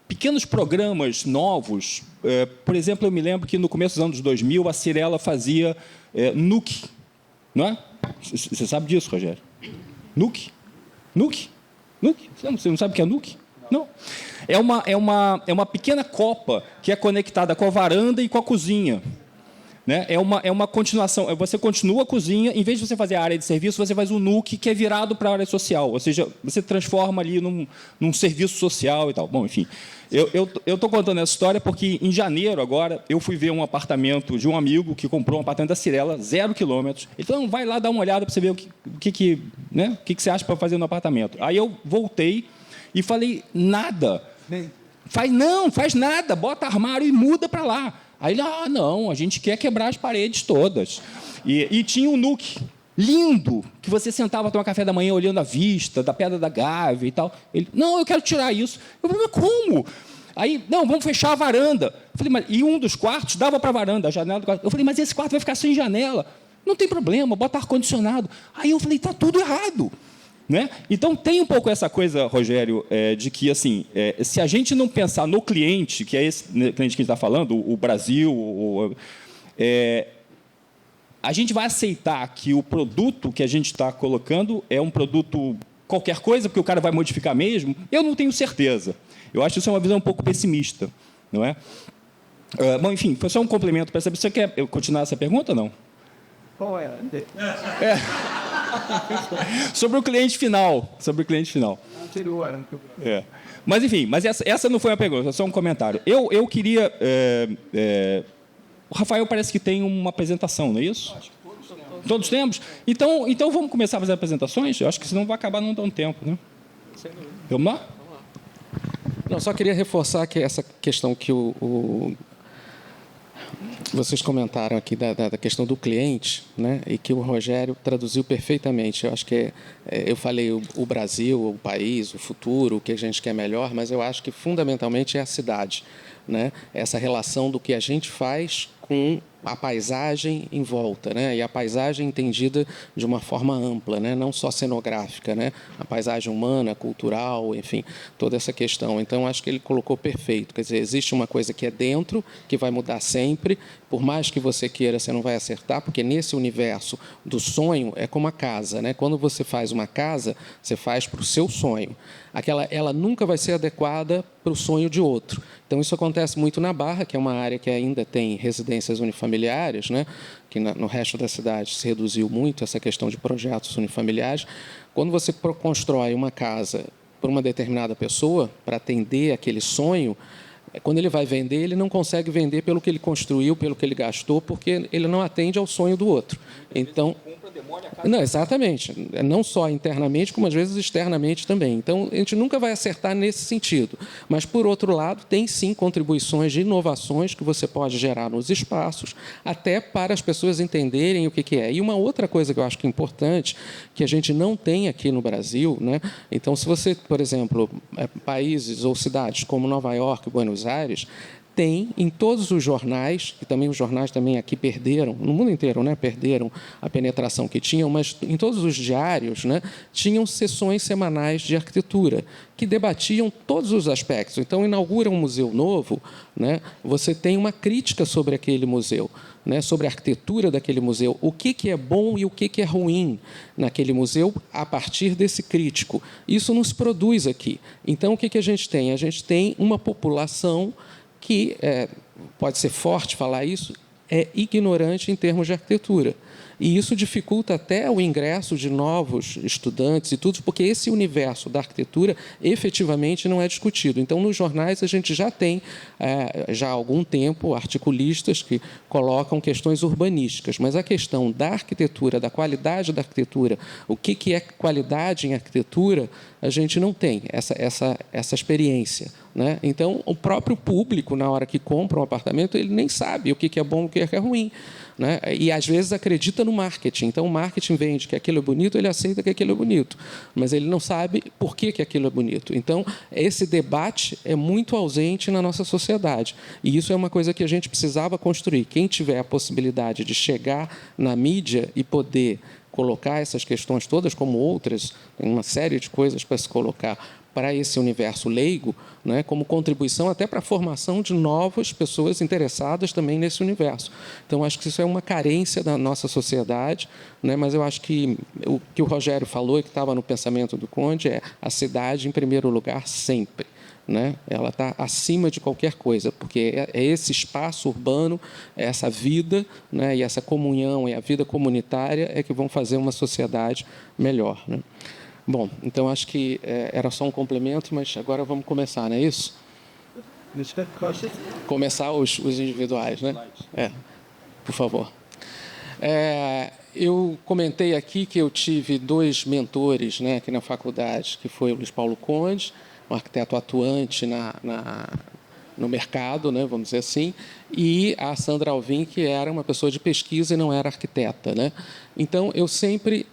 pequenos programas novos. Por exemplo, eu me lembro que no começo dos anos 2000 a Cirela fazia NUC, não é? Você sabe disso, Rogério? NUC? NUC? NUC? Você não sabe o que é NUC? Não. É uma pequena copa que é conectada com a varanda e com a cozinha. Né? É uma continuação. Você continua a cozinha, em vez de você fazer a área de serviço, você faz um NUC que é virado para a área social. Ou seja, você transforma ali num serviço social e tal. Bom, enfim, eu estou contando essa história porque, em janeiro, agora, eu fui ver um apartamento de um amigo que comprou um apartamento da Cirela, 0 quilômetros. Ele falou, vai lá dar uma olhada para você ver o que você acha para fazer no apartamento. Aí eu voltei e falei, nada. Faz nada, bota armário e muda para lá. Aí ele, não, a gente quer quebrar as paredes todas. E tinha um NUC lindo, que você sentava para tomar café da manhã olhando a vista da Pedra da Gávea e tal. Ele, não, eu quero tirar isso. Eu falei, mas como? Aí, não, vamos fechar a varanda. Eu falei, e um dos quartos dava para a varanda, a janela do quarto. Eu falei, mas esse quarto vai ficar sem janela. Não tem problema, bota ar-condicionado. Aí eu falei, está tudo errado. Né? Então, tem um pouco essa coisa, Rogério, de que, assim, se a gente não pensar no cliente, que é esse cliente que a gente está falando, o Brasil, a gente vai aceitar que o produto que a gente está colocando é um produto qualquer coisa, porque o cara vai modificar mesmo. Eu não tenho certeza. Eu acho que isso é uma visão um pouco pessimista. Não é? Bom, enfim, foi só um complemento para saber. Você quer continuar essa pergunta ou não? Qual é? Sobre o cliente final. Anterior. Mas, enfim, essa não foi uma pergunta, só um comentário. Eu queria... o Rafael parece que tem uma apresentação, não é isso? Acho que todos temos. Então vamos começar a fazer apresentações? Eu acho que senão vai acabar não dando tempo. Né? Vamos lá? Não, só queria reforçar que essa questão que vocês comentaram aqui da questão do cliente, né, e que o Rogério traduziu perfeitamente. Eu acho que eu falei o Brasil, o país, o futuro, o que a gente quer melhor, mas eu acho que fundamentalmente é a cidade, né? Essa relação do que a gente faz com a paisagem em volta, né? E a paisagem entendida de uma forma ampla, né? Não só cenográfica, né? A paisagem humana, cultural, enfim, toda essa questão. Então, acho que ele colocou perfeito. Quer dizer, existe uma coisa que é dentro, que vai mudar sempre, por mais que você queira, você não vai acertar, porque nesse universo do sonho é como a casa, né? Quando você faz uma casa, você faz para o seu sonho. Ela nunca vai ser adequada para o sonho de outro. Então, isso acontece muito na Barra, que é uma área que ainda tem residências unifamiliares, né? Que no resto da cidade se reduziu muito essa questão de projetos unifamiliares. Quando você constrói uma casa para uma determinada pessoa, para atender aquele sonho, quando ele vai vender, ele não consegue vender pelo que ele construiu, pelo que ele gastou, porque ele não atende ao sonho do outro. Então, não, exatamente. Não só internamente, como às vezes externamente também. Então, a gente nunca vai acertar nesse sentido. Mas, por outro lado, tem sim contribuições de inovações que você pode gerar nos espaços, até para as pessoas entenderem o que é. E uma outra coisa que eu acho que é importante, que a gente não tem aqui no Brasil, né? Então, se você, por exemplo, países ou cidades como Nova York, Buenos Aires, tem em todos os jornais, que também os jornais também aqui perderam, no mundo inteiro, né, perderam a penetração que tinham, mas em todos os diários, né, tinham sessões semanais de arquitetura, que debatiam todos os aspectos. Então, inaugura um museu novo, né, você tem uma crítica sobre aquele museu, né, sobre a arquitetura daquele museu, o que é bom e o que é ruim naquele museu a partir desse crítico. Isso nos produz aqui. Então, o que a gente tem? A gente tem uma população que, pode ser forte falar isso, é ignorante em termos de arquitetura. E isso dificulta até o ingresso de novos estudantes e tudo, porque esse universo da arquitetura efetivamente não é discutido. Então, nos jornais, a gente já tem, já há algum tempo, articulistas que colocam questões urbanísticas, mas a questão da arquitetura, da qualidade da arquitetura, o que é qualidade em arquitetura, a gente não tem essa experiência. né? Então, o próprio público, na hora que compra um apartamento, ele nem sabe o que é bom e o que é ruim, né? E, às vezes, acredita no marketing. Então, o marketing vende que aquilo é bonito, ele aceita que aquilo é bonito, mas ele não sabe por que aquilo é bonito. Então, esse debate é muito ausente na nossa sociedade. E isso é uma coisa que a gente precisava construir. Quem tiver a possibilidade de chegar na mídia e poder colocar essas questões todas, como outras, tem uma série de coisas para se colocar para esse universo leigo, né, como contribuição até para a formação de novas pessoas interessadas também nesse universo. Então, acho que isso é uma carência da nossa sociedade, né, mas eu acho que o que o Rogério falou e que estava no pensamento do Conde é a cidade em primeiro lugar sempre. Né? Ela está acima de qualquer coisa, porque é esse espaço urbano, é essa vida, né, e essa comunhão e a vida comunitária é que vão fazer uma sociedade melhor, né? Bom, então acho que era só um complemento, mas agora vamos começar, não é isso? Começar os individuais, né? Por favor. Eu comentei aqui que eu tive 2 mentores, né, aqui na faculdade, que foi o Luiz Paulo Conde, um arquiteto atuante no mercado, né, vamos dizer assim, e a Sandra Alvim, que era uma pessoa de pesquisa e não era arquiteta, né? Então, eu sempre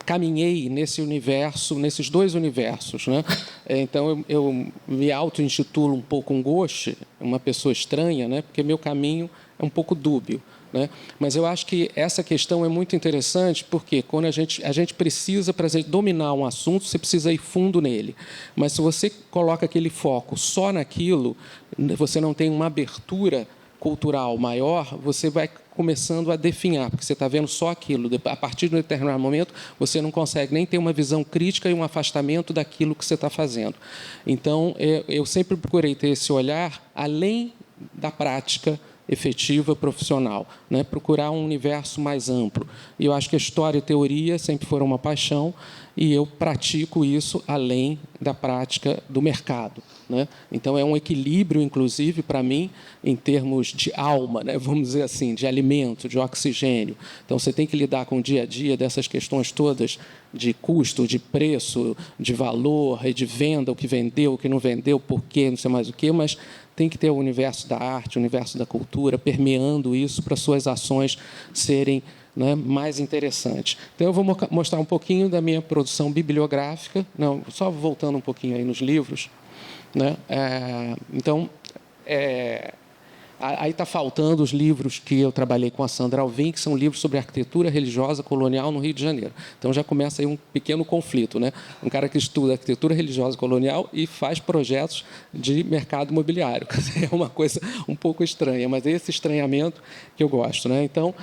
caminhei nesse universo, nesses 2 universos, né? Então, eu me auto-intitulo um pouco um gauche, uma pessoa estranha, né, porque meu caminho é um pouco dúbio, né? Mas eu acho que essa questão é muito interessante, porque quando a gente precisa, para dominar um assunto, você precisa ir fundo nele. Mas se você coloca aquele foco só naquilo, você não tem uma abertura cultural maior, você vai começando a definhar, porque você está vendo só aquilo. A partir de um determinado momento, você não consegue nem ter uma visão crítica e um afastamento daquilo que você está fazendo. Então, eu sempre procurei ter esse olhar além da prática efetiva profissional, né? Procurar um universo mais amplo. E eu acho que a história e a teoria sempre foram uma paixão, e eu pratico isso além da prática do mercado, né? Então, é um equilíbrio, inclusive, para mim, em termos de alma, né? Vamos dizer assim, de alimento, de oxigênio. Então, você tem que lidar com o dia a dia dessas questões todas de custo, de preço, de valor, e de venda, o que vendeu, o que não vendeu, por quê, não sei mais o quê, mas tem que ter o universo da arte, o universo da cultura, permeando isso para suas ações serem, né, mais interessantes. Então, eu vou mostrar um pouquinho da minha produção bibliográfica, não, só voltando um pouquinho aí nos livros, né? Então, aí está faltando os livros que eu trabalhei com a Sandra Alvim, que são livros sobre arquitetura religiosa colonial no Rio de Janeiro. Então, já começa aí um pequeno conflito, né? Um cara que estuda arquitetura religiosa colonial e faz projetos de mercado imobiliário. É uma coisa um pouco estranha, mas é esse estranhamento que eu gosto, né? Então,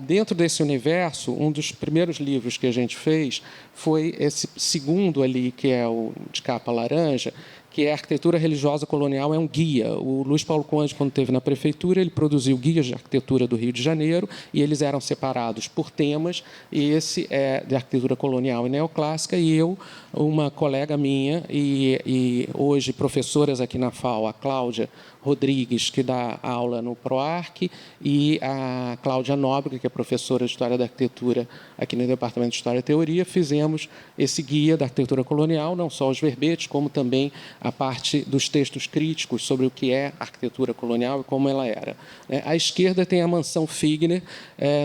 dentro desse universo, um dos primeiros livros que a gente fez foi esse segundo ali, que é o de capa laranja, que é a Arquitetura Religiosa Colonial, é um guia. O Luiz Paulo Conde, quando esteve na prefeitura, ele produziu guias de arquitetura do Rio de Janeiro, e eles eram separados por temas, e esse é de arquitetura colonial e neoclássica, e eu, uma colega minha, e hoje professoras aqui na FAO, a Cláudia Rodrigues, que dá aula no PROARC, e a Cláudia Nóbrega, que é professora de História da Arquitetura aqui no Departamento de História e Teoria, fizemos esse guia da arquitetura colonial, não só os verbetes, como também a parte dos textos críticos sobre o que é arquitetura colonial e como ela era. À esquerda tem a Mansão Figner.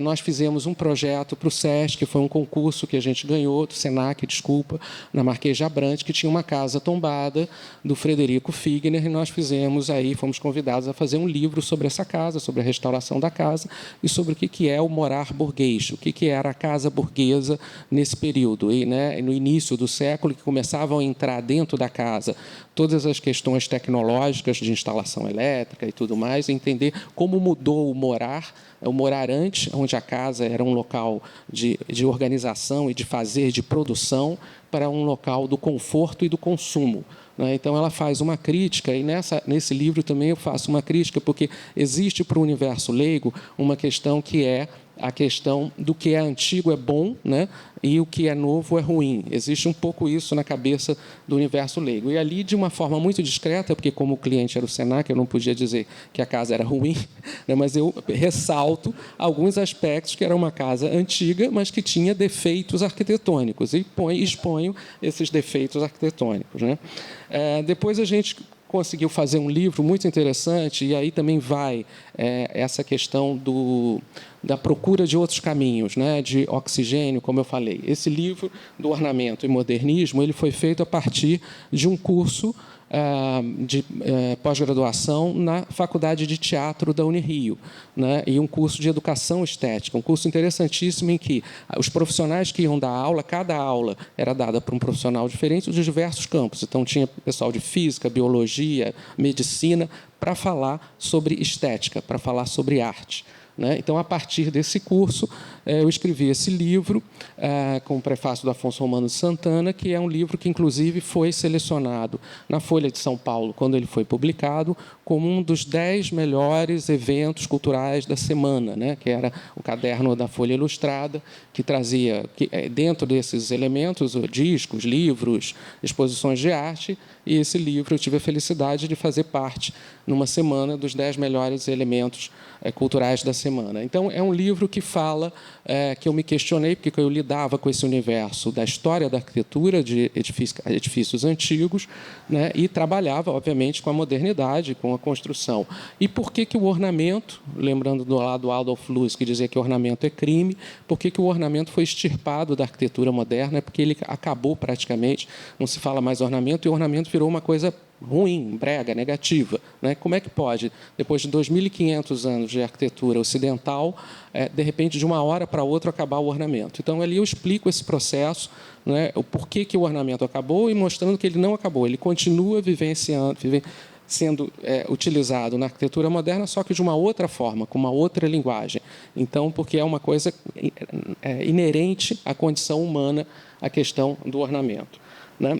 Nós fizemos um projeto para o SESC, que foi um concurso que a gente ganhou, do SENAC, desculpa, na Marquês de Abrantes, que tinha uma casa tombada do Frederico Figner, e nós fizemos aí, fomos convidados a fazer um livro sobre essa casa, sobre a restauração da casa e sobre o que é o morar burguês, o que era a casa burguesa nesse período. E, né, no início do século, que começavam a entrar dentro da casa todas as questões tecnológicas de instalação elétrica e tudo mais, e entender como mudou o morar antes, onde a casa era um local de organização e de fazer, de produção, para um local do conforto e do consumo. Então, ela faz uma crítica, e nesse livro também eu faço uma crítica, porque existe para o universo leigo uma questão que é a questão do que é antigo é bom, né? E o que é novo é ruim. Existe um pouco isso na cabeça do universo leigo. E ali, de uma forma muito discreta, porque como o cliente era o Senac, eu não podia dizer que a casa era ruim, né? Mas eu ressalto alguns aspectos que era uma casa antiga, mas que tinha defeitos arquitetônicos, e exponho esses defeitos arquitetônicos, né? Depois a gente conseguiu fazer um livro muito interessante, e aí também vai essa questão da procura de outros caminhos, né, de oxigênio, como eu falei. Esse livro do Ornamento e Modernismo ele foi feito a partir de um curso de pós-graduação na Faculdade de Teatro da Unirio, né, e um curso de Educação Estética, um curso interessantíssimo em que os profissionais que iam dar aula, cada aula era dada por um profissional diferente de diversos campos. Então, tinha pessoal de Física, Biologia, Medicina, para falar sobre estética, para falar sobre arte. Então, a partir desse curso, eu escrevi esse livro, com o prefácio do Afonso Romano de Santana, que é um livro que, inclusive, foi selecionado na Folha de São Paulo, quando ele foi publicado, como um dos 10 melhores eventos culturais da semana, né? Que era o caderno da Folha Ilustrada, que trazia, dentro desses elementos, discos, livros, exposições de arte, e esse livro eu tive a felicidade de fazer parte, numa semana, dos 10 melhores elementos culturais da semana. Então, é um livro que fala, que eu me questionei, porque eu lidava com esse universo da história da arquitetura, de edifícios antigos, né, e trabalhava, obviamente, com a modernidade, com a construção. E por que o ornamento, lembrando do lado Adolf Loos, que dizia que ornamento é crime, por que o ornamento foi extirpado da arquitetura moderna? É porque ele acabou praticamente, não se fala mais ornamento, e o ornamento virou uma coisa ruim, brega, negativa, né? Como é que pode, depois de 2.500 anos de arquitetura ocidental, de repente, de uma hora para outra, acabar o ornamento? Então, ali eu explico esse processo, né? O porquê que o ornamento acabou e mostrando que ele não acabou, ele continua sendo utilizado na arquitetura moderna, só que de uma outra forma, com uma outra linguagem. Então, porque é uma coisa inerente à condição humana, a questão do ornamento.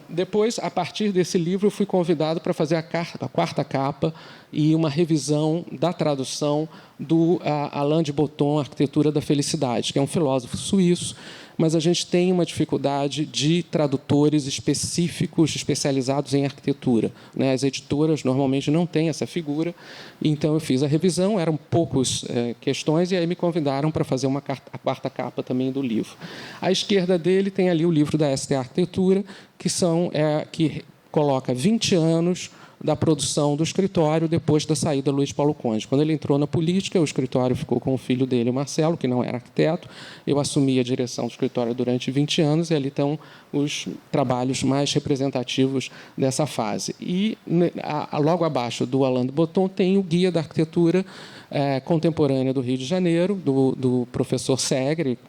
Depois, a partir desse livro, eu fui convidado para fazer a quarta capa e uma revisão da tradução do Alain de Botton, Arquitetura da Felicidade, que é um filósofo suíço, mas a gente tem uma dificuldade de tradutores específicos, especializados em arquitetura, né? As editoras normalmente não têm essa figura, então eu fiz a revisão, eram poucas questões, e aí me convidaram para fazer a quarta capa também do livro. À esquerda dele tem ali o livro da ST Arquitetura, que coloca 20 anos da produção do escritório depois da saída do Luiz Paulo Conde. Quando ele entrou na política, o escritório ficou com o filho dele, o Marcelo, que não era arquiteto. Eu assumi a direção do escritório durante 20 anos, e ali estão os trabalhos mais representativos dessa fase. E, logo abaixo do Alain de Botton, tem o Guia da Arquitetura Contemporânea do Rio de Janeiro, do professor Segre,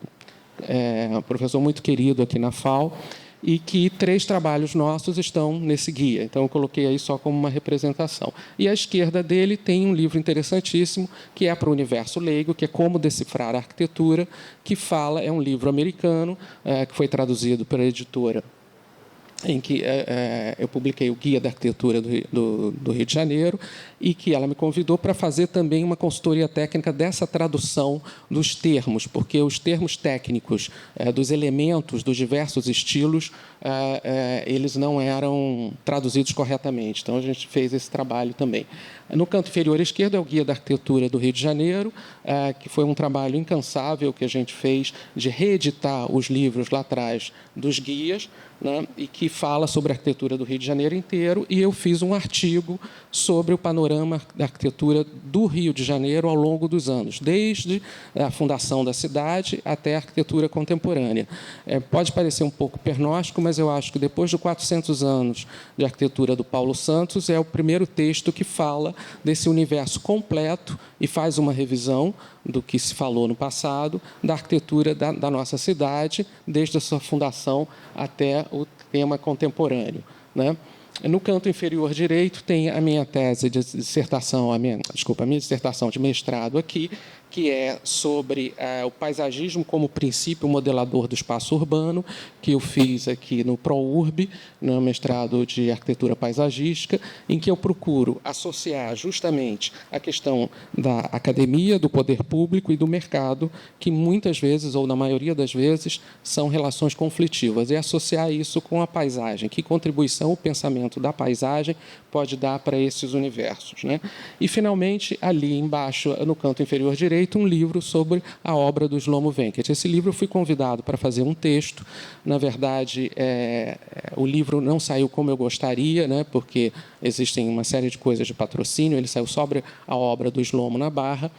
um professor muito querido aqui na FAU, e que 3 trabalhos nossos estão nesse guia. Então, eu coloquei aí só como uma representação. E à esquerda dele tem um livro interessantíssimo, que é para o universo leigo, que é Como Decifrar a Arquitetura, que é um livro americano, que foi traduzido pela editora, em que eu publiquei o Guia da Arquitetura do Rio de Janeiro, e que ela me convidou para fazer também uma consultoria técnica dessa tradução dos termos, porque os termos técnicos dos elementos dos diversos estilos, eles não eram traduzidos corretamente. Então, a gente fez esse trabalho também. No canto inferior esquerdo é o Guia da Arquitetura do Rio de Janeiro, que foi um trabalho incansável que a gente fez de reeditar os livros lá atrás dos guias, né, e que fala sobre a arquitetura do Rio de Janeiro inteiro, e eu fiz um artigo sobre o panorama da arquitetura do Rio de Janeiro ao longo dos anos, desde a fundação da cidade até a arquitetura contemporânea. Pode parecer um pouco pernóstico, mas eu acho que depois de 400 anos de arquitetura do Paulo Santos, é o primeiro texto que fala desse universo completo e faz uma revisão do que se falou no passado, da arquitetura da nossa cidade, desde a sua fundação até o tema contemporâneo. né? No canto inferior direito tem a minha tese de dissertação, a minha dissertação de mestrado aqui, que é sobre o paisagismo como princípio modelador do espaço urbano, que eu fiz aqui no ProURB, no mestrado de arquitetura paisagística, em que eu procuro associar justamente a questão da academia, do poder público e do mercado, que muitas vezes, ou na maioria das vezes, são relações conflitivas, e associar isso com a paisagem. Que contribuição o pensamento da paisagem pode dar para esses universos, né? E, finalmente, ali embaixo, no canto inferior direito, um livro sobre a obra do Shlomo Venket. Esse livro eu fui convidado para fazer um texto. Na verdade, o livro não saiu como eu gostaria, né, porque existem uma série de coisas de patrocínio. Ele saiu sobre a obra do Shlomo na Barra,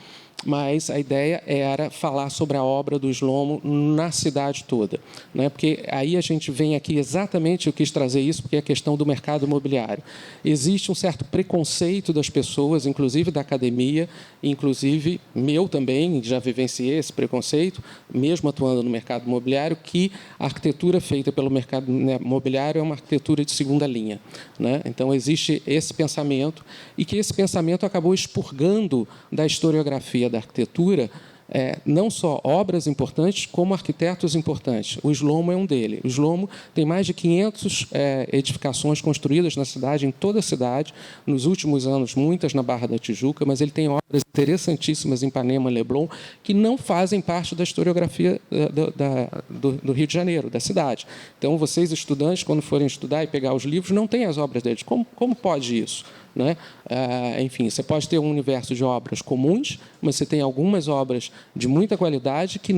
mas a ideia era falar sobre a obra do Shlomo na cidade toda, né? Porque aí a gente vem aqui exatamente, eu quis trazer isso, porque é a questão do mercado imobiliário. Existe um certo preconceito das pessoas, inclusive da academia, inclusive meu também, já vivenciei esse preconceito, mesmo atuando no mercado imobiliário, que a arquitetura feita pelo mercado imobiliário é uma arquitetura de segunda linha, né? Então, existe esse pensamento, e que esse pensamento acabou expurgando da historiografia da arquitetura não só obras importantes, como arquitetos importantes. O Shlomo é um deles. O Shlomo tem mais de 500 edificações construídas na cidade, em toda a cidade, nos últimos anos, muitas na Barra da Tijuca, mas ele tem obras interessantíssimas em Ipanema e Leblon, que não fazem parte da historiografia do Rio de Janeiro, da cidade. Então, vocês, estudantes, quando forem estudar e pegar os livros, não têm as obras deles. Como pode isso, né? Enfim, você pode ter um universo de obras comuns, mas você tem algumas obras de muita qualidade que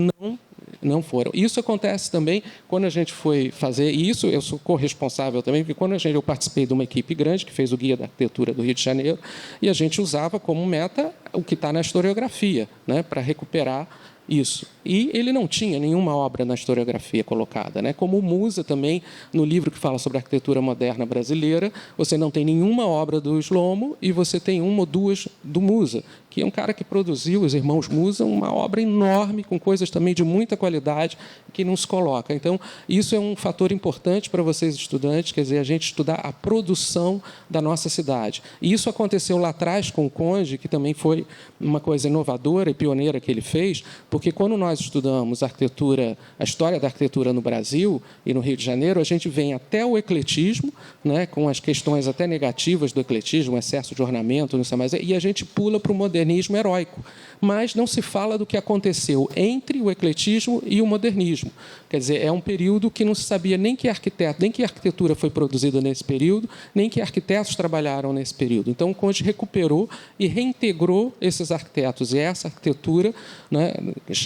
não foram. Isso acontece também quando a gente foi fazer, e isso eu sou corresponsável também, porque quando eu participei de uma equipe grande que fez o Guia da Arquitetura do Rio de Janeiro, e a gente usava como meta o que está na historiografia, né, para recuperar isso. E ele não tinha nenhuma obra na historiografia colocada, né? Como o Musa também, no livro que fala sobre a arquitetura moderna brasileira, você não tem nenhuma obra do Shlomo e você tem uma ou duas do Musa, que é um cara que produziu, os irmãos Musa, uma obra enorme, com coisas também de muita qualidade, que não se coloca. Então, isso é um fator importante para vocês, estudantes, quer dizer, a gente estudar a produção da nossa cidade. E isso aconteceu lá atrás com o Conde, que também foi uma coisa inovadora e pioneira que ele fez, porque quando nós estudamos a história da arquitetura no Brasil e no Rio de Janeiro, a gente vem até o ecletismo, né, com as questões até negativas do ecletismo, excesso de ornamento, não sei mais, e a gente pula para o modernismo heróico. Mas não se fala do que aconteceu entre o ecletismo e o modernismo. Quer dizer, é um período que não se sabia nem que arquitetura foi produzida nesse período, nem que arquitetos trabalharam nesse período. Então, o Conde recuperou e reintegrou esses arquitetos e essa arquitetura, né,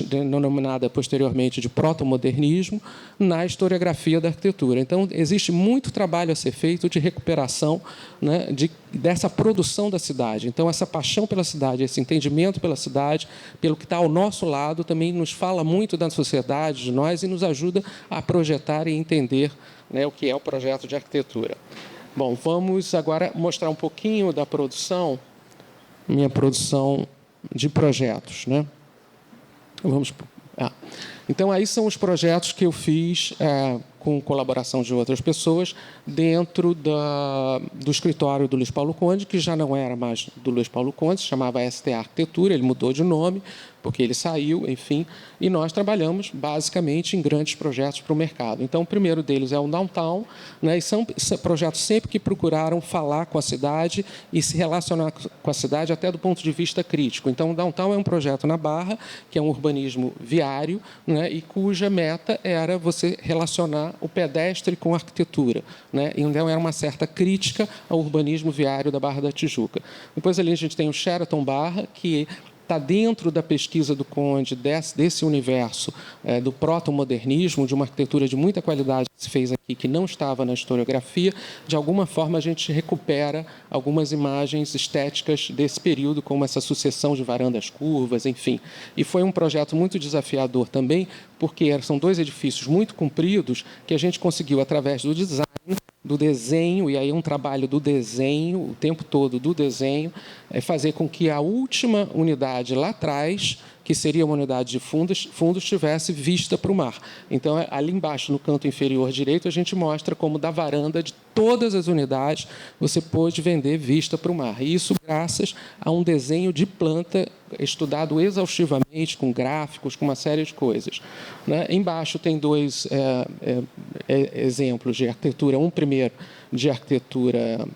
denominada posteriormente de proto-modernismo, na historiografia da arquitetura. Então, existe muito trabalho a ser feito de recuperação, né, dessa produção da cidade. Então, essa paixão pela cidade, esse entendimento pela cidade, pelo que está ao nosso lado, também nos fala muito da sociedade, de nós, e nos ajuda a projetar e entender, né, o que é o projeto de arquitetura. Bom, vamos agora mostrar um pouquinho da produção, minha produção de projetos, né? Então, aí são os projetos que eu fiz com colaboração de outras pessoas dentro do escritório do Luiz Paulo Conde, que já não era mais do Luiz Paulo Conde, se chamava STA Arquitetura, ele mudou de nome, porque ele saiu, enfim, e nós trabalhamos basicamente em grandes projetos para o mercado. Então, o primeiro deles é o Downtown, né, e são projetos sempre que procuraram falar com a cidade e se relacionar com a cidade até do ponto de vista crítico. Então, o Downtown é um projeto na Barra, que é um urbanismo viário, né, e cuja meta era você relacionar o pedestre com a arquitetura, né? Então, era uma certa crítica ao urbanismo viário da Barra da Tijuca. Depois, ali, a gente tem o Sheraton Barra, que está dentro da pesquisa do Conde, desse universo do proto-modernismo, de uma arquitetura de muita qualidade que se fez aqui, que não estava na historiografia. De alguma forma, a gente recupera algumas imagens estéticas desse período, como essa sucessão de varandas curvas, enfim. E foi um projeto muito desafiador também, porque são dois edifícios muito compridos que a gente conseguiu, através do design, do desenho, e aí um trabalho do desenho, o tempo todo do desenho, fazer com que a última unidade lá atrás, que seria uma unidade de fundos tivesse vista para o mar. Então, ali embaixo, no canto inferior direito, a gente mostra como da varanda de todas as unidades você pôde vender vista para o mar. E isso graças a um desenho de planta estudado exaustivamente, com gráficos, com uma série de coisas. Né? Embaixo tem dois exemplos de arquitetura. Um primeiro de arquitetura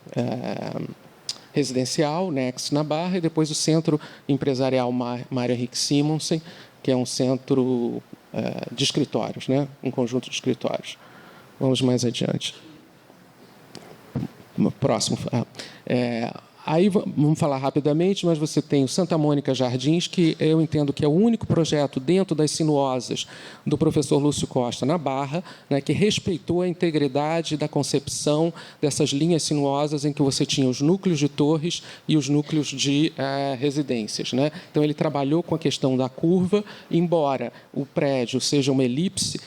residencial, Next, na Barra, e depois o Centro Empresarial Mário Henrique Simonsen, que é um centro de escritórios, né? Um conjunto de escritórios. Vamos mais adiante. Próximo. Aí vamos falar rapidamente, mas você tem o Santa Mônica Jardins, que eu entendo que é o único projeto dentro das sinuosas do professor Lúcio Costa na Barra, né, que respeitou a integridade da concepção dessas linhas sinuosas em que você tinha os núcleos de torres e os núcleos de residências. Né? Então, ele trabalhou com a questão da curva, embora o prédio seja uma elipse,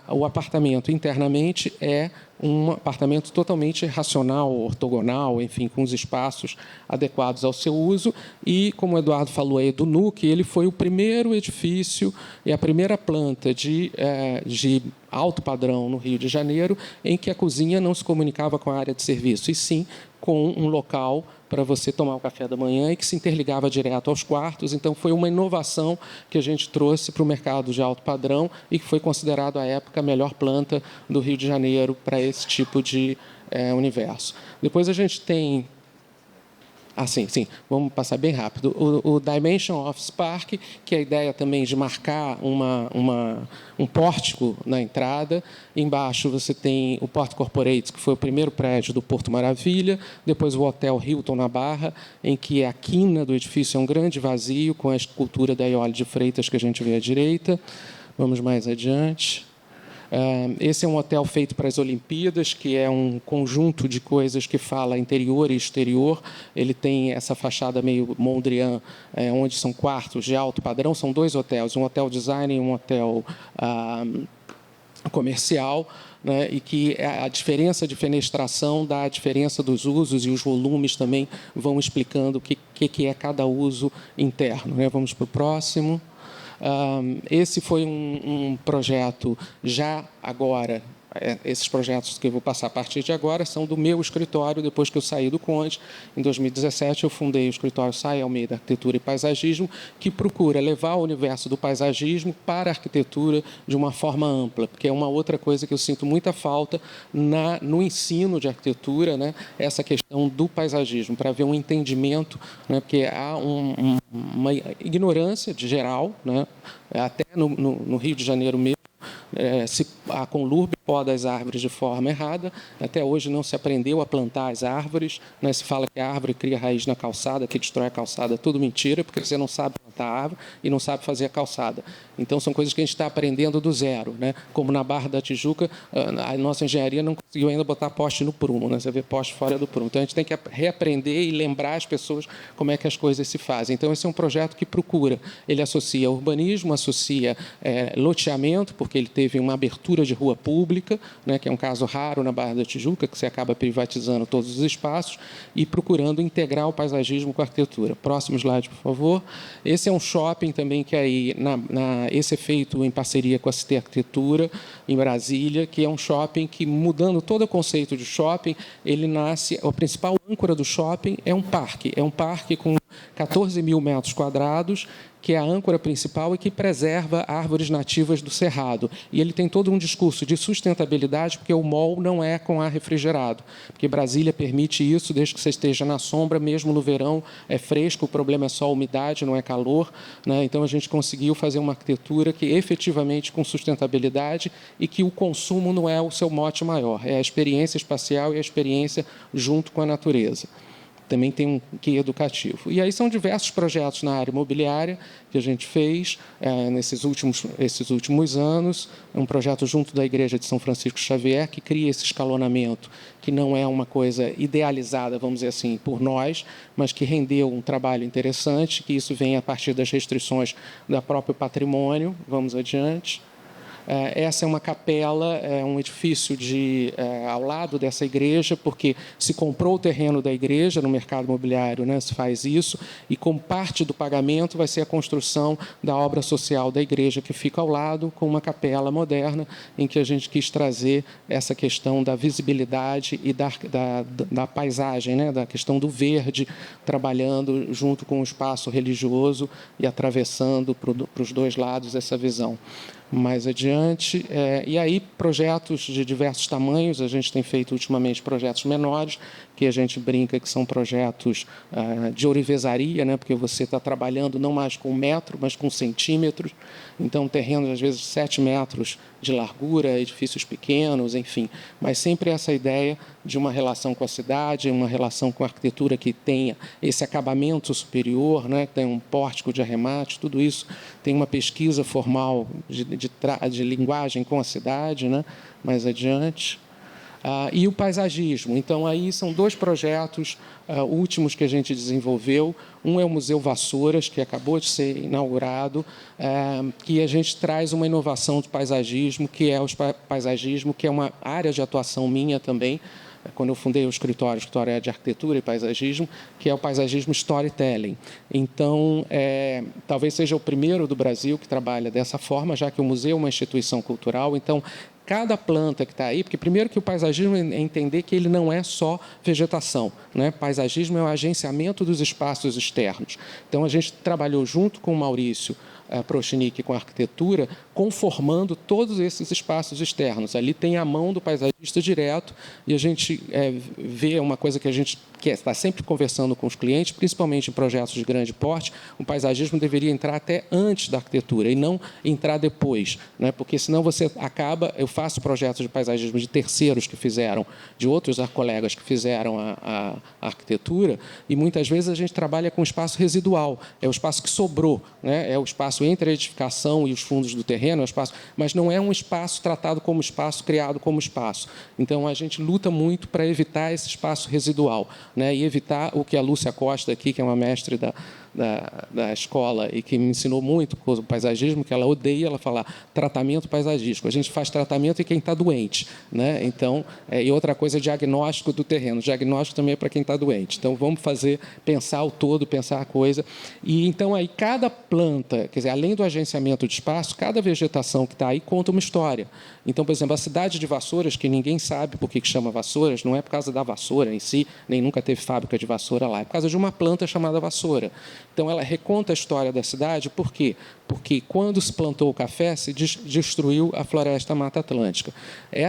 o apartamento internamente é um apartamento totalmente racional, ortogonal, enfim, com os espaços adequados ao seu uso. E, como o Eduardo falou aí do NUC, ele foi o primeiro edifício e a primeira planta de alto padrão no Rio de Janeiro em que a cozinha não se comunicava com a área de serviço, e sim com um local para você tomar o café da manhã e que se interligava direto aos quartos. Então, foi uma inovação que a gente trouxe para o mercado de alto padrão e que foi considerado, à época, a melhor planta do Rio de Janeiro para esse tipo de universo. Depois a gente tem... sim, vamos passar bem rápido. O Dimension Office Park, que é a ideia também de marcar um pórtico na entrada. Embaixo você tem o Port Corporate, que foi o primeiro prédio do Porto Maravilha. Depois o Hotel Hilton na Barra, em que a quina do edifício é um grande vazio, com a escultura da Iole de Freitas, que a gente vê à direita. Vamos mais adiante. Esse é um hotel feito para as Olimpíadas, que é um conjunto de coisas que fala interior e exterior. Ele tem essa fachada meio Mondrian, onde são quartos de alto padrão. São dois hotéis, um hotel design e um hotel comercial, né, e que a diferença de fenestração dá a diferença dos usos, e os volumes também vão explicando o que é cada uso interno. Né? Vamos para o próximo. Esse foi um projeto já agora. Esses projetos que eu vou passar a partir de agora são do meu escritório, depois que eu saí do Conde. Em 2017, eu fundei o escritório Saia Almeida Arquitetura e Paisagismo, que procura levar o universo do paisagismo para a arquitetura de uma forma ampla, porque é uma outra coisa que eu sinto muita falta no ensino de arquitetura, né? Essa questão do paisagismo, para ver um entendimento, né? Porque há uma ignorância de geral, né? Até no Rio de Janeiro mesmo, a Conlurb poda as árvores de forma errada. Até hoje não se aprendeu a plantar as árvores. Né? Se fala que a árvore cria raiz na calçada, que destrói a calçada, tudo mentira, porque você não sabe plantar a árvore e não sabe fazer a calçada. Então, são coisas que a gente está aprendendo do zero. Né? Como na Barra da Tijuca, a nossa engenharia não conseguiu ainda botar poste no prumo. Né? Você vê poste fora do prumo. Então, a gente tem que reaprender e lembrar as pessoas como é que as coisas se fazem. Então, esse é um projeto que procura. Ele associa urbanismo, associa loteamento, porque ele teve uma abertura de rua pública, né, que é um caso raro na Barra da Tijuca, que você acaba privatizando todos os espaços e procurando integrar o paisagismo com a arquitetura. Próximo slide, por favor. Esse é um shopping também que aí esse é feito em parceria com a Cité Arquitetura, em Brasília, que é um shopping que, mudando todo o conceito de shopping, ele nasce... A principal âncora do shopping é um parque. É um parque com 14 mil metros quadrados, que é a âncora principal e que preserva árvores nativas do Cerrado. E ele tem todo um discurso de sustentabilidade, porque o mall não é com ar refrigerado, porque Brasília permite isso, desde que você esteja na sombra, mesmo no verão é fresco, o problema é só a umidade, não é calor. Né? Então, a gente conseguiu fazer uma arquitetura que, efetivamente, com sustentabilidade e que o consumo não é o seu mote maior, é a experiência espacial e a experiência junto com a natureza. Também tem um quê educativo. E aí são diversos projetos na área imobiliária que a gente fez esses últimos anos. Um projeto junto da Igreja de São Francisco Xavier, que cria esse escalonamento, que não é uma coisa idealizada, vamos dizer assim, por nós, mas que rendeu um trabalho interessante, que isso vem a partir das restrições do próprio patrimônio. Vamos adiante. Essa é uma capela, é um edifício ao lado dessa igreja, porque se comprou o terreno da igreja no mercado imobiliário, né, se faz isso, e como parte do pagamento vai ser a construção da obra social da igreja, que fica ao lado, com uma capela moderna, em que a gente quis trazer essa questão da visibilidade e da paisagem, né, da questão do verde, trabalhando junto com o espaço religioso e atravessando para os dois lados essa visão. Mais adiante, e aí projetos de diversos tamanhos, a gente tem feito ultimamente projetos menores, que a gente brinca que são projetos de ourivesaria, né, porque você está trabalhando não mais com metro, mas com centímetros, então terrenos às vezes 7 metros de largura, edifícios pequenos, enfim, mas sempre essa ideia de uma relação com a cidade, uma relação com a arquitetura que tenha esse acabamento superior, né, que tem um pórtico de arremate, tudo isso tem uma pesquisa formal de linguagem com a cidade, né, mais adiante. E o paisagismo. Então, aí são 2 projetos últimos que a gente desenvolveu. Um é o Museu Vassouras, que acabou de ser inaugurado, que a gente traz uma inovação do paisagismo, que é o paisagismo, que é uma área de atuação minha também, quando eu fundei o escritório de Arquitetura e Paisagismo, que é o paisagismo storytelling. Então, talvez seja o primeiro do Brasil que trabalha dessa forma, já que o museu é uma instituição cultural. Então, cada planta que está aí, porque primeiro que o paisagismo é entender que ele não é só vegetação, né? Paisagismo é o agenciamento dos espaços externos. Então, a gente trabalhou junto com o Maurício Prochnick, com a arquitetura, conformando todos esses espaços externos. Ali tem a mão do paisagista direto, e a gente vê uma coisa que a gente está sempre conversando com os clientes, principalmente em projetos de grande porte. O paisagismo deveria entrar até antes da arquitetura e não entrar depois, né? Porque senão você acaba... Eu faço projetos de paisagismo de terceiros que fizeram, de outros colegas que fizeram a arquitetura, e muitas vezes a gente trabalha com espaço residual, é o espaço que sobrou, né? É o espaço entre a edificação e os fundos do terreno, é o espaço, mas não é um espaço tratado como espaço, criado como espaço. Então, a gente luta muito para evitar esse espaço residual, né? E evitar o que a Lúcia Costa aqui, que é uma mestre da escola e que me ensinou muito com o paisagismo, que ela odeia, ela fala tratamento paisagístico. A gente faz tratamento em quem está doente, né? Então, e outra coisa é diagnóstico do terreno. Diagnóstico também é para quem está doente. Então, vamos pensar o todo, pensar a coisa. E então, aí, cada planta, quer dizer, além do agenciamento de espaço, cada vegetação que está aí conta uma história. Então, por exemplo, a cidade de Vassouras, que ninguém sabe por que chama Vassouras, não é por causa da vassoura em si, nem nunca teve fábrica de vassoura lá, é por causa de uma planta chamada vassoura. Então, ela reconta a história da cidade. Por quê? Porque, quando se plantou o café, se destruiu a floresta Mata Atlântica.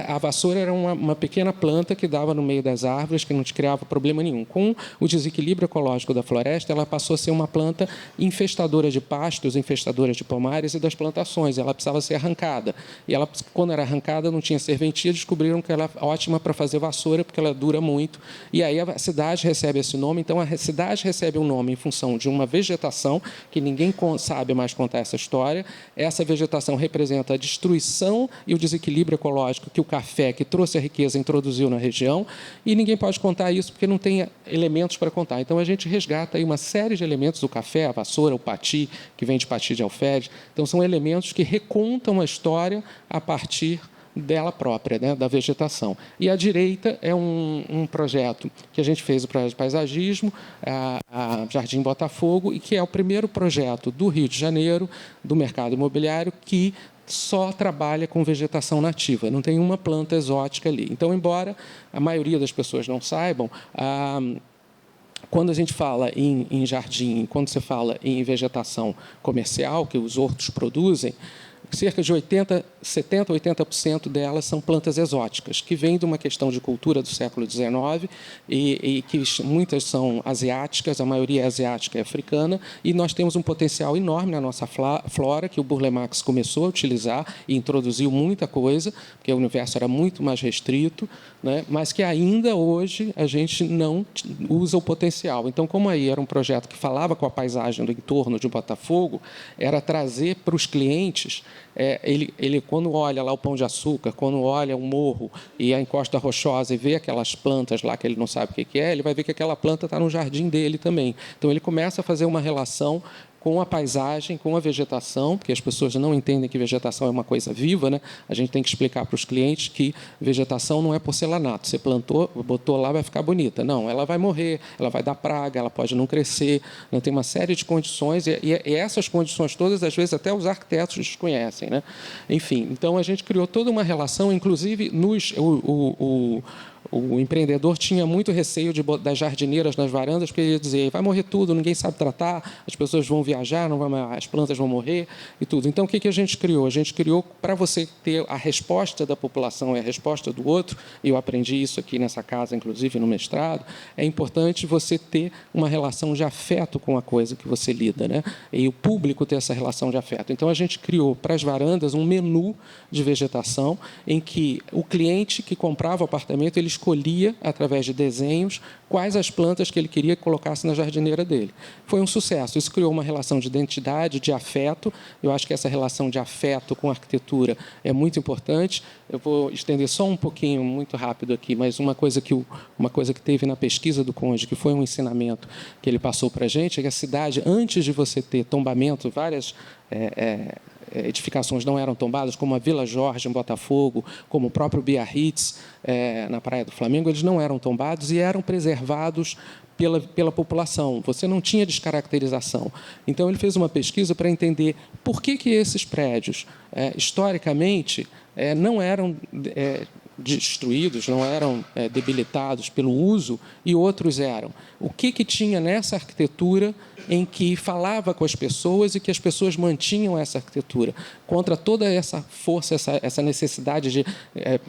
A vassoura era uma pequena planta que dava no meio das árvores, que não te criava problema nenhum. Com o desequilíbrio ecológico da floresta, ela passou a ser uma planta infestadora de pastos, infestadora de pomares e das plantações. Ela precisava ser arrancada. E ela, quando era arrancada, não tinha serventia, descobriram que ela é ótima para fazer vassoura, porque ela dura muito. E aí a cidade recebe esse nome. Então, a cidade recebe um nome em função de uma vegetação, que ninguém sabe mais contar essa história. Essa vegetação representa a destruição e o desequilíbrio ecológico que o café, que trouxe a riqueza, introduziu na região, e ninguém pode contar isso porque não tem elementos para contar. Então, a gente resgata aí uma série de elementos do café, a vassoura, o pati, que vem de pati de alferes. Então, são elementos que recontam a história a partir dela própria, né, da vegetação. E à direita é um projeto que a gente fez, o projeto de paisagismo, a Jardim Botafogo, e que é o primeiro projeto do Rio de Janeiro, do mercado imobiliário, que só trabalha com vegetação nativa, não tem uma planta exótica ali. Então, embora a maioria das pessoas não saibam, quando a gente fala em jardim, quando você fala em vegetação comercial, que os hortos produzem, cerca de 70% a 80% delas são plantas exóticas, que vêm de uma questão de cultura do século XIX e que muitas são asiáticas, a maioria é asiática e africana, e nós temos um potencial enorme na nossa flora, que o Burle Marx começou a utilizar e introduziu muita coisa, porque o universo era muito mais restrito, né? Mas que ainda hoje a gente não usa o potencial. Então, como aí era um projeto que falava com a paisagem do entorno de Botafogo, era trazer para os clientes... Ele, quando olha lá o Pão de Açúcar, quando olha o morro e a encosta rochosa e vê aquelas plantas lá que ele não sabe o que é, ele vai ver que aquela planta está no jardim dele também. Então, ele começa a fazer uma relação com a paisagem, com a vegetação, porque as pessoas não entendem que vegetação é uma coisa viva, né? A gente tem que explicar para os clientes que vegetação não é porcelanato. Você plantou, botou lá, vai ficar bonita. Não, ela vai morrer, ela vai dar praga, ela pode não crescer, né? Tem uma série de condições, e essas condições todas, às vezes, até os arquitetos desconhecem, né? Enfim, então a gente criou toda uma relação, inclusive o empreendedor tinha muito receio das jardineiras nas varandas, porque ele ia dizer, vai morrer tudo, ninguém sabe tratar, as pessoas vão viajar, as plantas vão morrer e tudo. Então, o que a gente criou? A gente criou para você ter a resposta da população e a resposta do outro, e eu aprendi isso aqui nessa casa, inclusive no mestrado, é importante você ter uma relação de afeto com a coisa que você lida, né? E o público ter essa relação de afeto. Então, a gente criou para as varandas um menu de vegetação em que o cliente que comprava o apartamento, ele escolhia, através de desenhos, quais as plantas que ele queria que colocasse na jardineira dele. Foi um sucesso. Isso criou uma relação de identidade, de afeto. Eu acho que essa relação de afeto com a arquitetura é muito importante. Eu vou estender só um pouquinho, muito rápido aqui, mas uma coisa que teve na pesquisa do Conde, que foi um ensinamento que ele passou para a gente, é que a cidade, antes de você ter tombamento, várias edificações não eram tombadas, como a Vila Jorge, em Botafogo, como o próprio Biarritz, na Praia do Flamengo, eles não eram tombados e eram preservados pela população. Você não tinha descaracterização. Então, ele fez uma pesquisa para entender por que esses prédios, historicamente, não eram destruídos, não eram debilitados pelo uso, e outros eram. O que tinha nessa arquitetura em que falava com as pessoas e que as pessoas mantinham essa arquitetura contra toda essa força, essa necessidade de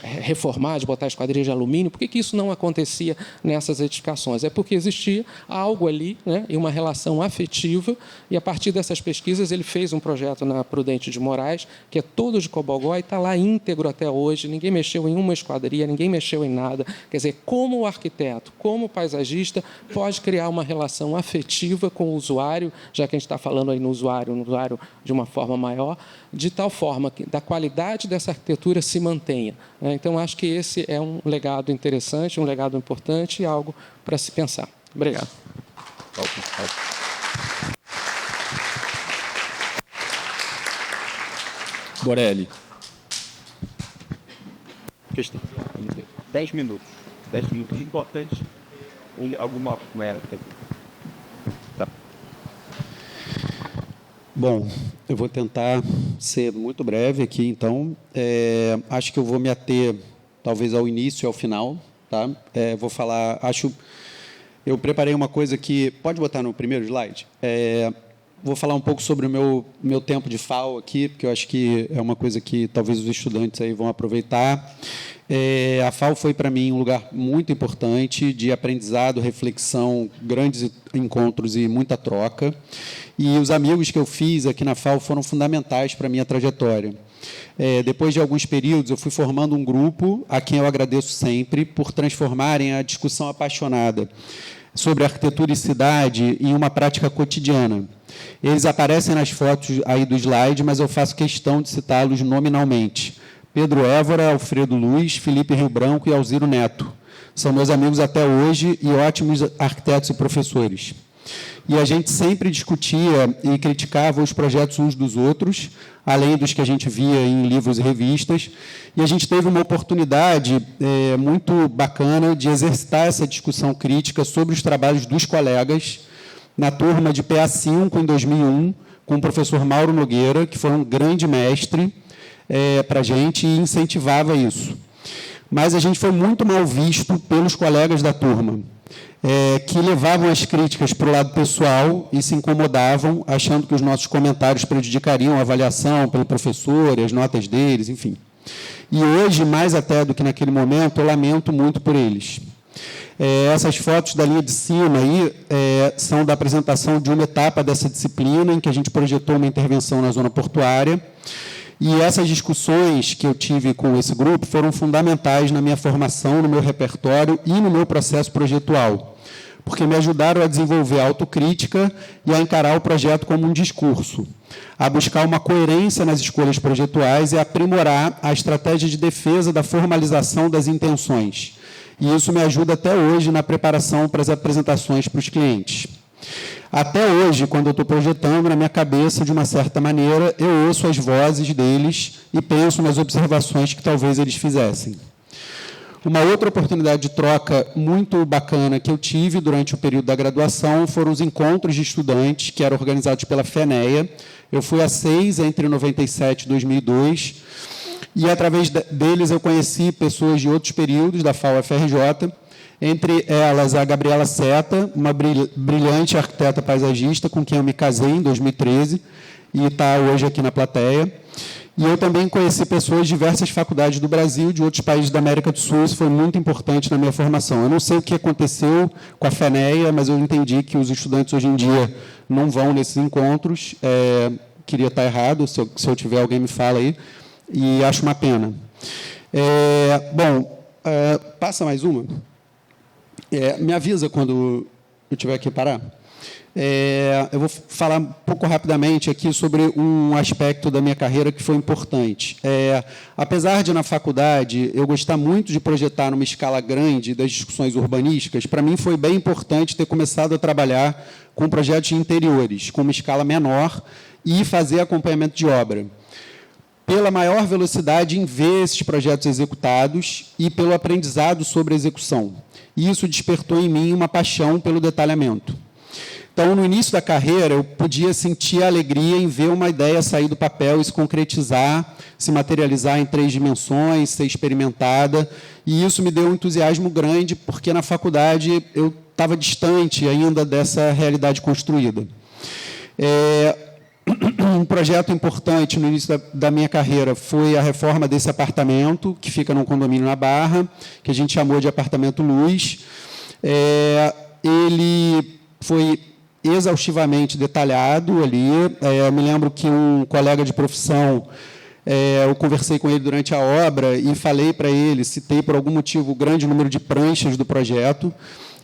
reformar, de botar esquadrias de alumínio? Por que isso não acontecia nessas edificações? É porque existia algo ali, né, e uma relação afetiva, e a partir dessas pesquisas ele fez um projeto na Prudente de Moraes, que é todo de cobogó e está lá íntegro até hoje, ninguém mexeu em uma esquadria, ninguém mexeu em nada. Quer dizer, como o arquiteto, como o paisagista, pode criar uma relação afetiva com o usuário, já que a gente está falando aí no usuário de uma forma maior, de tal forma que a qualidade dessa arquitetura se mantenha, né? Então, acho que esse é um legado interessante, um legado importante e algo para se pensar. Obrigado. Borelli. Questão. 10 minutos. 10 minutos importantes. Alguma... Tá. Bom, eu vou tentar ser muito breve aqui, então. Acho que eu vou me ater, talvez, ao início e ao final. Tá? Vou falar... Eu preparei uma coisa que... Pode botar no primeiro slide? Vou falar um pouco sobre o meu tempo de FAO aqui, porque eu acho que é uma coisa que talvez os estudantes aí vão aproveitar. A FAO foi, para mim, um lugar muito importante de aprendizado, reflexão, grandes encontros e muita troca. E os amigos que eu fiz aqui na FAO foram fundamentais para a minha trajetória. Depois de alguns períodos, eu fui formando um grupo, a quem eu agradeço sempre, por transformarem a discussão apaixonada sobre arquitetura e cidade em uma prática cotidiana. Eles aparecem nas fotos aí do slide, mas eu faço questão de citá-los nominalmente. Pedro Évora, Alfredo Luz, Felipe Rio Branco e Alziro Neto. São meus amigos até hoje e ótimos arquitetos e professores. E a gente sempre discutia e criticava os projetos uns dos outros, além dos que a gente via em livros e revistas. E a gente teve uma oportunidade muito bacana de exercitar essa discussão crítica sobre os trabalhos dos colegas na turma de PA5, em 2001, com o professor Mauro Nogueira, que foi um grande mestre para a gente e incentivava isso. Mas a gente foi muito mal visto pelos colegas da turma, que levavam as críticas para o lado pessoal e se incomodavam, achando que os nossos comentários prejudicariam a avaliação pelo professor e as notas deles, enfim. E hoje, mais até do que naquele momento, eu lamento muito por eles. Essas fotos da linha de cima aí são da apresentação de uma etapa dessa disciplina, em que a gente projetou uma intervenção na zona portuária. E essas discussões que eu tive com esse grupo foram fundamentais na minha formação, no meu repertório e no meu processo projetual, porque me ajudaram a desenvolver a autocrítica e a encarar o projeto como um discurso, a buscar uma coerência nas escolhas projetuais e a aprimorar a estratégia de defesa da formalização das intenções. E isso me ajuda até hoje na preparação para as apresentações para os clientes. Até hoje, quando eu estou projetando, na minha cabeça, de uma certa maneira, eu ouço as vozes deles e penso nas observações que talvez eles fizessem. Uma outra oportunidade de troca muito bacana que eu tive durante o período da graduação foram os encontros de estudantes, que eram organizados pela FENEA. Eu fui a 6 entre 97 e 2002, e, através deles, eu conheci pessoas de outros períodos da FAU-FRJ, entre elas a Gabriela Seta, uma brilhante arquiteta paisagista, com quem eu me casei em 2013, e está hoje aqui na plateia. E eu também conheci pessoas de diversas faculdades do Brasil, de outros países da América do Sul. Isso foi muito importante na minha formação. Eu não sei o que aconteceu com a FENEA, mas eu entendi que os estudantes, hoje em dia, não vão nesses encontros. Queria estar errado, se eu tiver, alguém me fala aí, e acho uma pena. Passa mais uma. Me avisa quando eu tiver que parar. Eu vou falar um pouco rapidamente aqui sobre um aspecto da minha carreira que foi importante. Apesar de, na faculdade, eu gostar muito de projetar numa escala grande das discussões urbanísticas, para mim foi bem importante ter começado a trabalhar com projetos de interiores, com uma escala menor, e fazer acompanhamento de obra. Pela maior velocidade em ver esses projetos executados e pelo aprendizado sobre a execução. E isso despertou em mim uma paixão pelo detalhamento. Então, no início da carreira, eu podia sentir a alegria em ver uma ideia sair do papel e se concretizar, se materializar em 3 dimensões, ser experimentada, e isso me deu um entusiasmo grande, porque na faculdade eu estava distante ainda dessa realidade construída. Um projeto importante no início da minha carreira foi a reforma desse apartamento, que fica num condomínio na Barra, que a gente chamou de Apartamento Luz. Ele foi exaustivamente detalhado ali. Eu me lembro que um colega de profissão, eu conversei com ele durante a obra e falei para ele, citei por algum motivo o grande número de pranchas do projeto,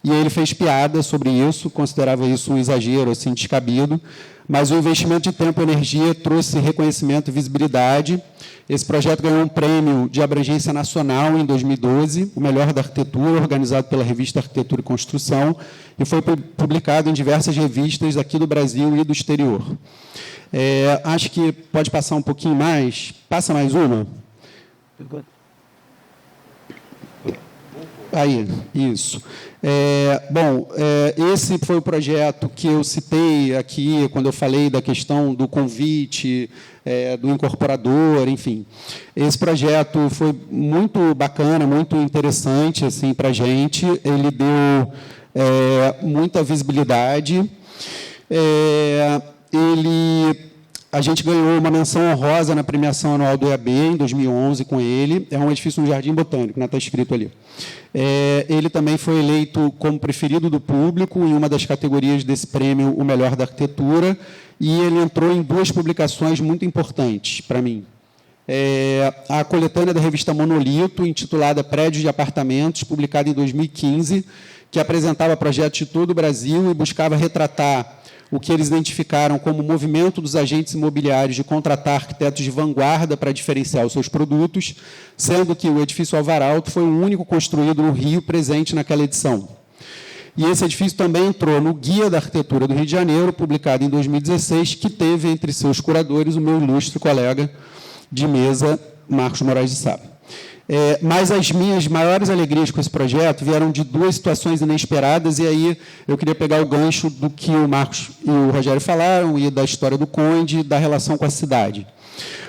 e ele fez piada sobre isso, considerava isso um exagero assim, descabido, mas o investimento de tempo e energia trouxe reconhecimento e visibilidade. Esse projeto ganhou um prêmio de abrangência nacional em 2012, o melhor da arquitetura, organizado pela revista Arquitetura e Construção, e foi publicado em diversas revistas aqui do Brasil e do exterior. Acho que pode passar um pouquinho mais. Passa mais uma. Aí, isso. Esse foi o projeto que eu citei aqui, quando eu falei da questão do convite, do incorporador, enfim. Esse projeto foi muito bacana, muito interessante assim, para a gente. Ele deu muita visibilidade. A gente ganhou uma menção honrosa na premiação anual do EAB, em 2011, com ele. É um edifício no Jardim Botânico, está escrito ali. Ele também foi eleito como preferido do público em uma das categorias desse prêmio, o melhor da arquitetura, e ele entrou em 2 publicações muito importantes para mim. A coletânea da revista Monolito, intitulada Prédios de Apartamentos, publicada em 2015, que apresentava projetos de todo o Brasil e buscava retratar o que eles identificaram como o movimento dos agentes imobiliários de contratar arquitetos de vanguarda para diferenciar os seus produtos, sendo que o edifício Alvaralto foi o único construído no Rio presente naquela edição. E esse edifício também entrou no Guia da Arquitetura do Rio de Janeiro, publicado em 2016, que teve entre seus curadores o meu ilustre colega de mesa, Marcos Moraes de Sá. Mas as minhas maiores alegrias com esse projeto vieram de 2 situações inesperadas, e aí eu queria pegar o gancho do que o Marcos e o Rogério falaram, e da história do Conde, da relação com a cidade.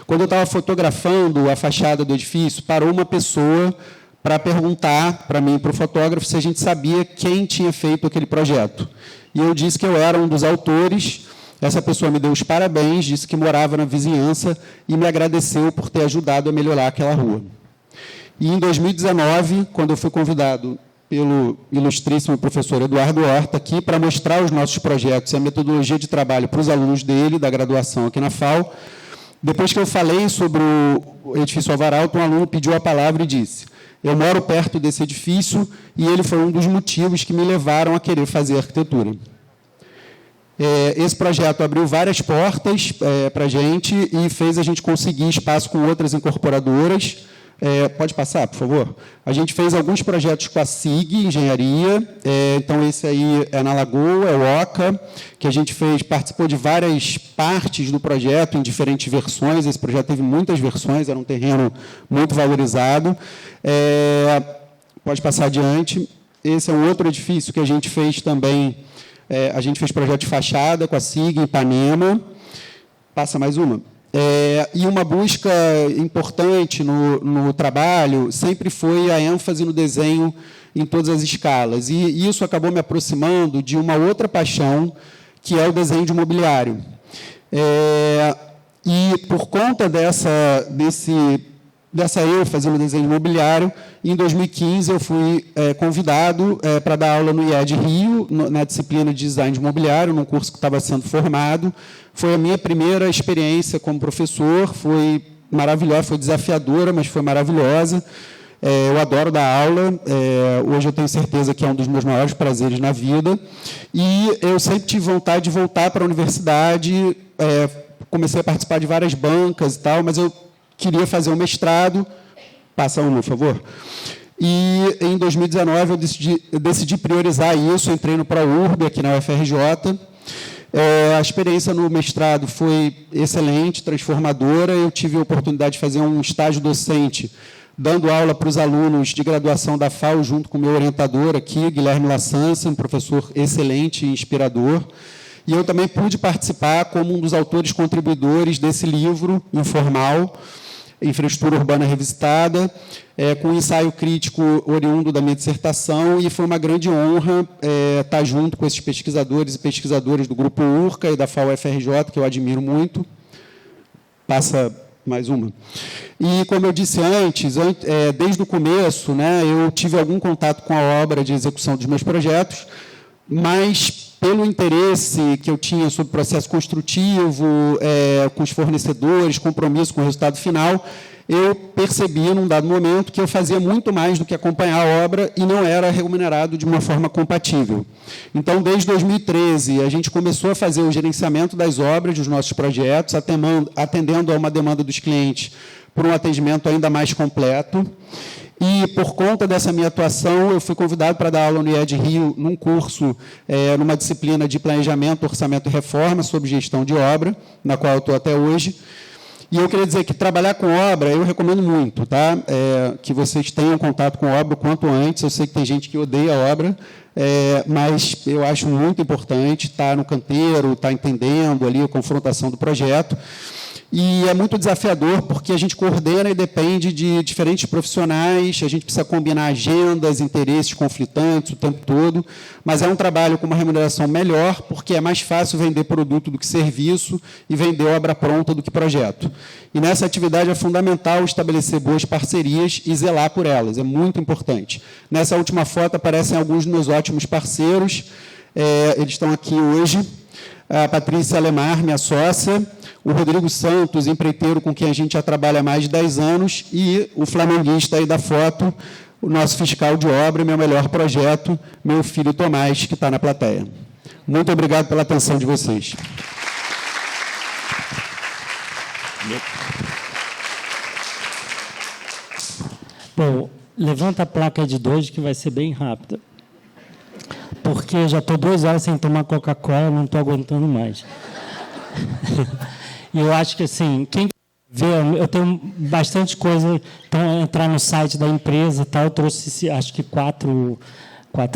Quando eu estava fotografando a fachada do edifício, parou uma pessoa para perguntar para mim, para o fotógrafo, se a gente sabia quem tinha feito aquele projeto. E eu disse que eu era um dos autores. Essa pessoa me deu os parabéns, disse que morava na vizinhança e me agradeceu por ter ajudado a melhorar aquela rua. E, em 2019, quando eu fui convidado pelo ilustríssimo professor Eduardo Horta aqui para mostrar os nossos projetos e a metodologia de trabalho para os alunos dele, da graduação aqui na FAU, depois que eu falei sobre o edifício Alvaralto, um aluno pediu a palavra e disse: eu moro perto desse edifício e ele foi um dos motivos que me levaram a querer fazer arquitetura. Esse projeto abriu várias portas para a gente e fez a gente conseguir espaço com outras incorporadoras. Pode passar, por favor? A gente fez alguns projetos com a SIG Engenharia, então esse aí é na Lagoa, é o OCA, que a gente participou de várias partes do projeto, em diferentes versões. Esse projeto teve muitas versões, era um terreno muito valorizado. Pode passar adiante. Esse é um outro edifício que a gente fez também, a gente fez projeto de fachada com a SIG em Ipanema. Passa mais uma. E uma busca importante no trabalho sempre foi a ênfase no desenho em todas as escalas. E isso acabou me aproximando de uma outra paixão, que é o desenho de mobiliário. E, por conta dessa ênfase no desenho imobiliário, em 2015 eu fui convidado para dar aula no IED Rio, na disciplina de design de mobiliário, num curso que estava sendo formado. Foi a minha primeira experiência como professor, foi maravilhosa, foi desafiadora, mas foi maravilhosa. Eu adoro dar aula, hoje eu tenho certeza que é um dos meus maiores prazeres na vida. E eu sempre tive vontade de voltar para a universidade, comecei a participar de várias bancas e tal, mas eu queria fazer um mestrado. Passa um, por favor. E, em 2019, eu decidi priorizar isso, entrei no ProURB, aqui na UFRJ. A experiência no mestrado foi excelente, transformadora. Eu tive a oportunidade de fazer um estágio docente, dando aula para os alunos de graduação da FAO, junto com o meu orientador aqui, Guilherme Lassança, um professor excelente e inspirador. E eu também pude participar como um dos autores contribuidores desse livro informal, Infraestrutura Urbana Revisitada, com um ensaio crítico oriundo da minha dissertação, e foi uma grande honra estar junto com esses pesquisadores e pesquisadoras do Grupo URCA e da FAO-FRJ, que eu admiro muito. Passa mais uma. E, como eu disse antes, desde o começo, eu tive algum contato com a obra de execução dos meus projetos, mas, pelo interesse que eu tinha sobre o processo construtivo, com os fornecedores, compromisso com o resultado final, eu percebi, num dado momento, que eu fazia muito mais do que acompanhar a obra e não era remunerado de uma forma compatível. Então, desde 2013, a gente começou a fazer o gerenciamento das obras dos nossos projetos, atendendo a uma demanda dos clientes por um atendimento ainda mais completo. E, por conta dessa minha atuação, eu fui convidado para dar aula no IED Rio, num curso, numa disciplina de planejamento, orçamento e reforma, sobre gestão de obra, na qual eu estou até hoje. E eu queria dizer que trabalhar com obra, eu recomendo muito, tá? Que vocês tenham contato com obra o quanto antes. Eu sei que tem gente que odeia a obra, mas eu acho muito importante estar no canteiro, estar entendendo ali a confrontação do projeto. E é muito desafiador, porque a gente coordena e depende de diferentes profissionais, a gente precisa combinar agendas, interesses conflitantes o tempo todo, mas é um trabalho com uma remuneração melhor, porque é mais fácil vender produto do que serviço e vender obra pronta do que projeto. E, nessa atividade, é fundamental estabelecer boas parcerias e zelar por elas, é muito importante. Nessa última foto aparecem alguns dos meus ótimos parceiros, eles estão aqui hoje. A Patrícia Alemar, minha sócia, o Rodrigo Santos, empreiteiro com quem a gente já trabalha há mais de 10 anos, e o flamenguista aí da foto, o nosso fiscal de obra, meu melhor projeto, meu filho Tomás, que está na plateia. Muito obrigado pela atenção de vocês. Bom, levanta a placa de 2, que vai ser bem rápida. Porque eu já estou 2 horas sem tomar Coca-Cola, não estou aguentando mais. E eu acho que, assim, quem vê, eu tenho bastante coisa, então, entrar no site da empresa e tal, eu trouxe, acho que, quatro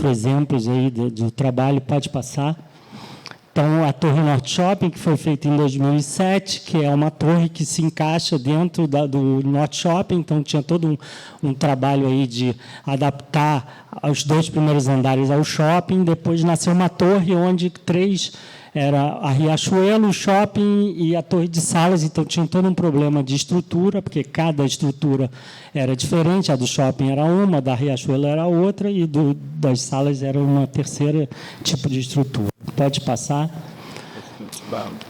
exemplos aí do trabalho, pode passar. Então, a Torre Norte Shopping, que foi feita em 2007, que é uma torre que se encaixa dentro do Norte Shopping, então tinha todo um trabalho aí de adaptar os 2 primeiros andares ao shopping. Depois nasceu uma torre onde 3 era a Riachuelo, o shopping e a torre de salas, então tinha todo um problema de estrutura, porque cada estrutura era diferente, a do shopping era uma, a da Riachuelo era outra, e das salas era uma terceira tipo de estrutura. Pode passar.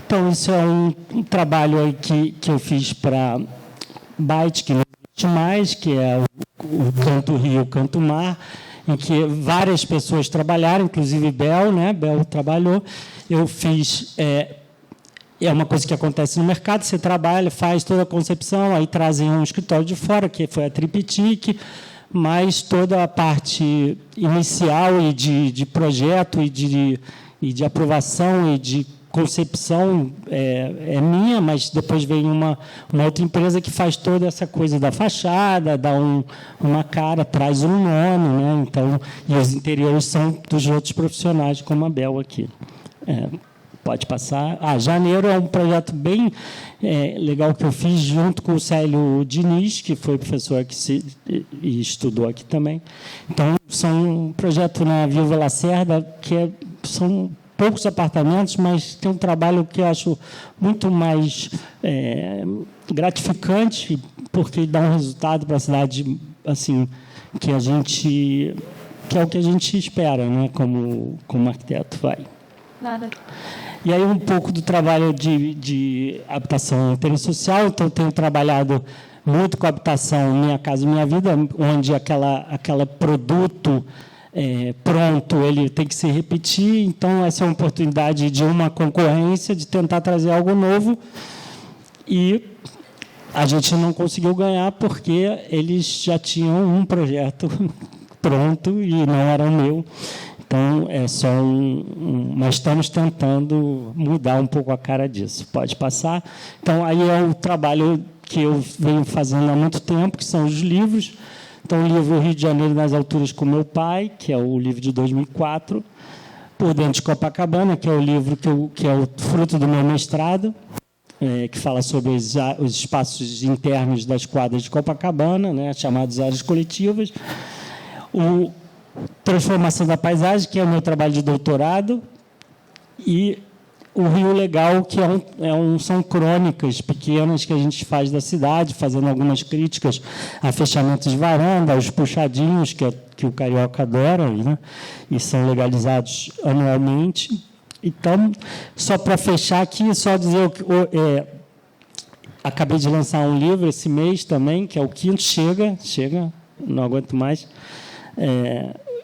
Então, isso é um trabalho aí que eu fiz para Byte, que não existe mais, que é o Canto Rio, Canto Mar, em que várias pessoas trabalharam, inclusive Bel, né? Bel trabalhou. Eu fiz é uma coisa que acontece no mercado, você trabalha, faz toda a concepção, aí trazem um escritório de fora, que foi a Triptych, mas toda a parte inicial e de projeto e de aprovação e de concepção é minha, mas depois vem uma outra empresa que faz toda essa coisa da fachada, dá uma cara, traz um nome, né? Então, e os interiores são dos outros profissionais, como a Bel aqui. Pode passar. Janeiro é um projeto bem legal que eu fiz junto com o Célio Diniz, que foi professor aqui e estudou aqui também. Então, são um projeto na Viúva Lacerda, que são poucos apartamentos, mas tem um trabalho que eu acho muito mais gratificante, porque dá um resultado para a cidade assim, que é o que a gente espera, né, como arquiteto. Vai. Nada. E aí um pouco do trabalho de habitação intersocial. Então, tenho trabalhado muito com a habitação Minha Casa Minha Vida, onde aquela produto pronto, ele tem que se repetir. Então, essa é uma oportunidade de uma concorrência, de tentar trazer algo novo. E a gente não conseguiu ganhar porque eles já tinham um projeto pronto e não era o meu. Então, é só mas estamos tentando mudar um pouco a cara disso. Pode passar. Então, aí é o trabalho que eu venho fazendo há muito tempo, que são os livros. Então, o livro Rio de Janeiro nas Alturas com Meu Pai, que é o livro de 2004. Por Dentro de Copacabana, que é o livro que é o fruto do meu mestrado, que fala sobre os espaços internos das quadras de Copacabana, né, chamados áreas coletivas. O Transformação da Paisagem, que é o meu trabalho de doutorado, e o Rio Legal, que são crônicas pequenas que a gente faz da cidade, fazendo algumas críticas a fechamentos de varanda, aos puxadinhos, que o carioca adora, né? E são legalizados anualmente. Então, só para fechar aqui, só dizer acabei de lançar um livro esse mês também, que é o quinto, chega, não aguento mais.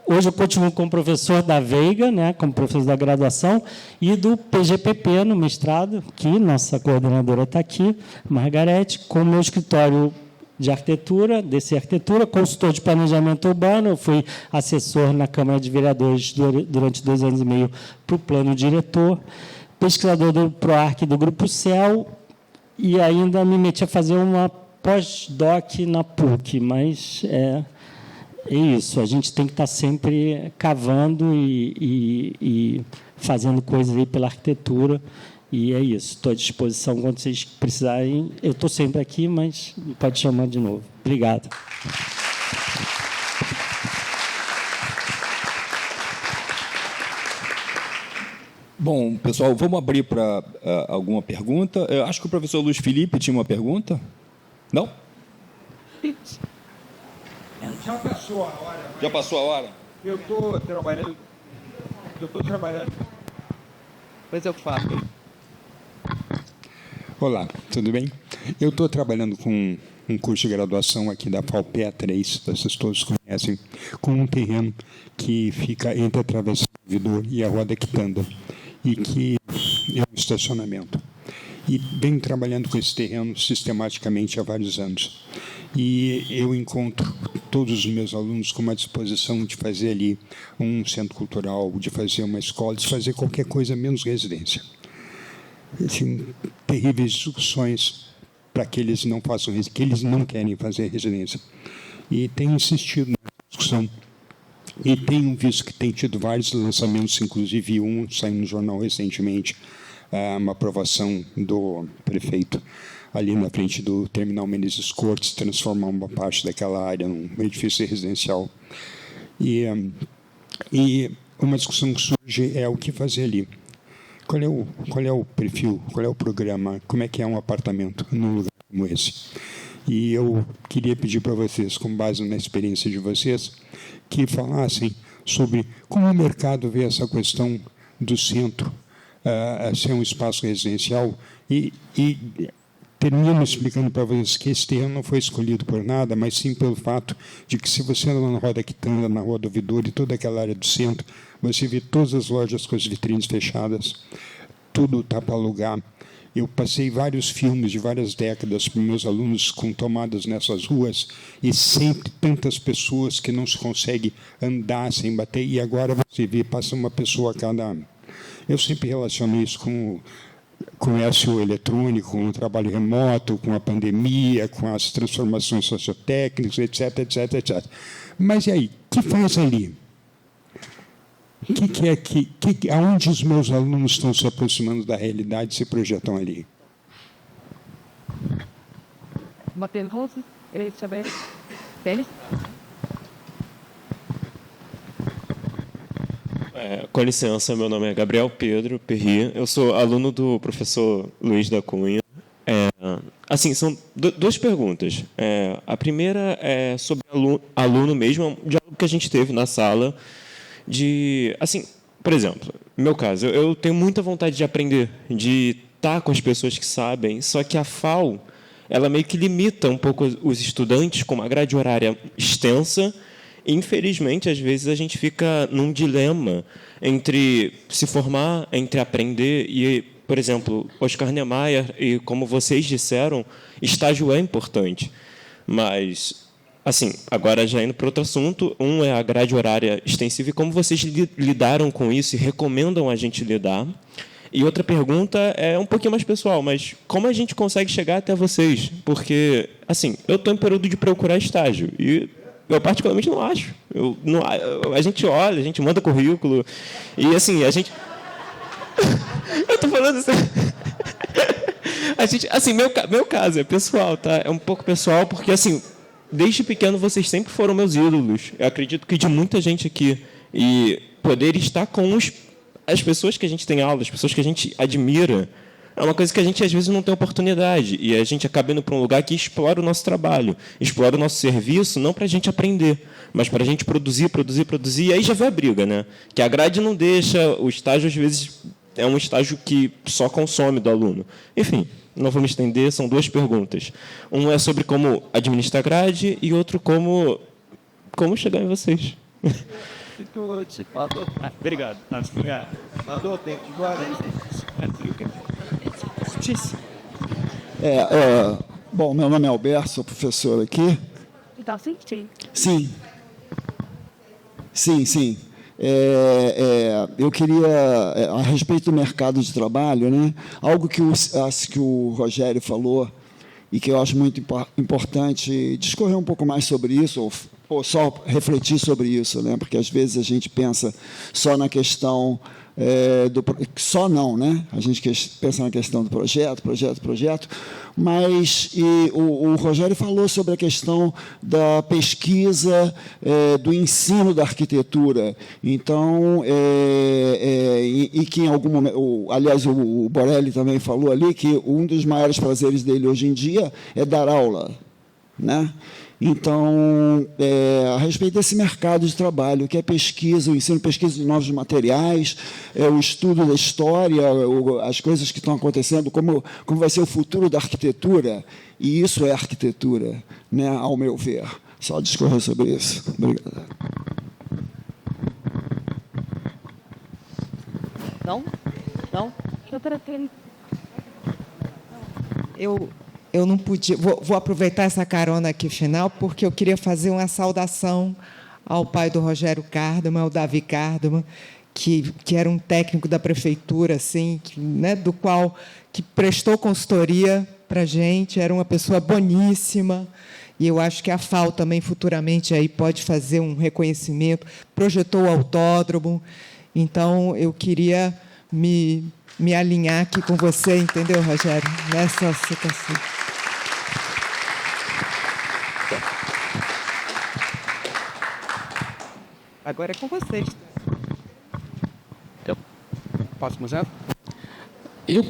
Hoje eu continuo como professor da Veiga, né, como professor da graduação, e do PGPP no mestrado, que nossa coordenadora está aqui, Margarete, com meu escritório de arquitetura, DC Arquitetura, consultor de planejamento urbano. Eu fui assessor na Câmara de Vereadores durante 2 anos e meio para o plano diretor, pesquisador do PROARC do Grupo CEL, e ainda me meti a fazer uma pós-doc na PUC, mas é isso, a gente tem que estar sempre cavando e fazendo coisas aí pela arquitetura, e é isso. Estou à disposição quando vocês precisarem. Eu estou sempre aqui, mas pode chamar de novo. Obrigado. Bom, pessoal, vamos abrir para alguma pergunta. Eu acho que o professor Luiz Felipe tinha uma pergunta. Não? Já passou a hora. Já passou a hora? Eu estou trabalhando. Mas eu faço. Olá, tudo bem? Eu estou trabalhando com um curso de graduação aqui da FAUPEA 3, vocês todos conhecem, com um terreno que fica entre a Travessa do Ouvidor e a Rua da Quitanda, e que é um estacionamento. E venho trabalhando com esse terreno sistematicamente há vários anos. E eu encontro todos os meus alunos com uma disposição de fazer ali um centro cultural, de fazer uma escola, de fazer qualquer coisa menos residência. Assim, terríveis discussões para que eles não façam, que eles não querem fazer residência. E tenho insistido nessa discussão. E tenho visto que tem tido vários lançamentos, inclusive um saiu no jornal recentemente, uma aprovação do prefeito ali na frente do Terminal Menezes Cortes, transformar uma parte daquela área num edifício residencial. E uma discussão que surge é o que fazer ali. Qual é o perfil, qual é o programa, como é que é um apartamento num lugar como esse? E eu queria pedir para vocês, com base na experiência de vocês, que falassem sobre como o mercado vê essa questão do centro ser um espaço residencial e termino explicando para vocês que esse terreno não foi escolhido por nada, mas sim pelo fato de que, se você anda na Rua da Quitanda, na Rua do Ouvidor e toda aquela área do centro, você vê todas as lojas com as vitrines fechadas, tudo está para alugar, Eu passei vários filmes de várias décadas para meus alunos com tomadas nessas ruas e sempre tantas pessoas que não se consegue andar sem bater. E agora você vê, passa uma pessoa a cada ano. Eu sempre relaciono isso com comércio eletrônico, com o trabalho remoto, com a pandemia, com as transformações sociotécnicas, etc, etc, etc. Mas e aí, o que faz ali? Aonde os meus alunos estão se aproximando da realidade e se projetam ali? Uma pergunta? Queria saber. Pele? Com licença, meu nome é Gabriel Pedro Perri. Eu sou aluno do professor Luiz da Cunha. Assim, são duas perguntas. A primeira é sobre aluno mesmo, um diálogo que a gente teve na sala de, assim, por exemplo, no meu caso, eu tenho muita vontade de aprender, de estar com as pessoas que sabem, só que a FAU, ela meio que limita um pouco os estudantes com uma grade horária extensa. Infelizmente, às vezes, a gente fica num dilema entre se formar, entre aprender e, por exemplo, Oscar Niemeyer, e como vocês disseram, estágio é importante. Mas, assim, agora já indo para outro assunto, um é a grade horária extensiva e como vocês lidaram com isso e recomendam a gente lidar. E outra pergunta é um pouquinho mais pessoal, mas como a gente consegue chegar até vocês? Porque, assim, eu estou em período de procurar estágio e eu particularmente não acho. A gente olha, a gente manda currículo e, assim, a gente... Eu estou falando assim... A gente, assim, meu caso é pessoal, tá? É um pouco pessoal porque, assim, desde pequeno vocês sempre foram meus ídolos. Eu acredito que de muita gente aqui. E poder estar com as pessoas que a gente tem aula, as pessoas que a gente admira, é uma coisa que a gente, às vezes, não tem oportunidade. E a gente acaba indo para um lugar que explora o nosso trabalho, explora o nosso serviço, não para a gente aprender, mas para a gente produzir. E aí já vem a briga, né? Que a grade não deixa, o estágio, às vezes, é um estágio que só consome do aluno. Enfim, não vou me estender, são duas perguntas. Um é sobre como administrar a grade e outro como chegar em vocês. Obrigado. Mandou tempo de agora. Bom, meu nome é Alberto, sou professor aqui. Então, sim. Sim. Eu queria, a respeito do mercado de trabalho, né, algo que o Rogério falou e que eu acho muito importante discorrer um pouco mais sobre isso, ou só refletir sobre isso, né, porque às vezes a gente pensa só na questão só não, né? A gente pensa na questão do projeto, mas o Rogério falou sobre a questão da pesquisa, do ensino da arquitetura. Então, e que em algum momento, aliás, o Borelli também falou ali que um dos maiores prazeres dele hoje em dia é dar aula, né? Então, a respeito desse mercado de trabalho, que é pesquisa, o ensino, pesquisa de novos materiais, o estudo da história, as coisas que estão acontecendo, como vai ser o futuro da arquitetura, e isso é arquitetura, né, ao meu ver. Só discorrer sobre isso. Obrigado. Não? Eu não podia... Vou aproveitar essa carona aqui final, porque eu queria fazer uma saudação ao pai do Rogério Cardama, ao Davi Cardama, que era um técnico da prefeitura, assim, né, que prestou consultoria para a gente, era uma pessoa boníssima, e eu acho que a FAU também, futuramente, aí pode fazer um reconhecimento, projetou o autódromo. Então, eu queria me alinhar aqui com você, entendeu, Rogério? Nessa situação. Agora é com vocês. Posso começar? Eu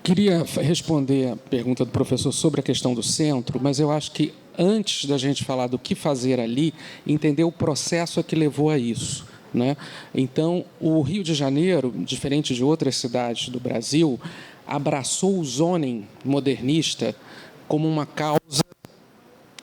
queria responder a pergunta do professor sobre a questão do centro, mas eu acho que, antes da gente falar do que fazer ali, entender o processo que levou a isso, né? Então, o Rio de Janeiro, diferente de outras cidades do Brasil, abraçou o zoning modernista como uma causa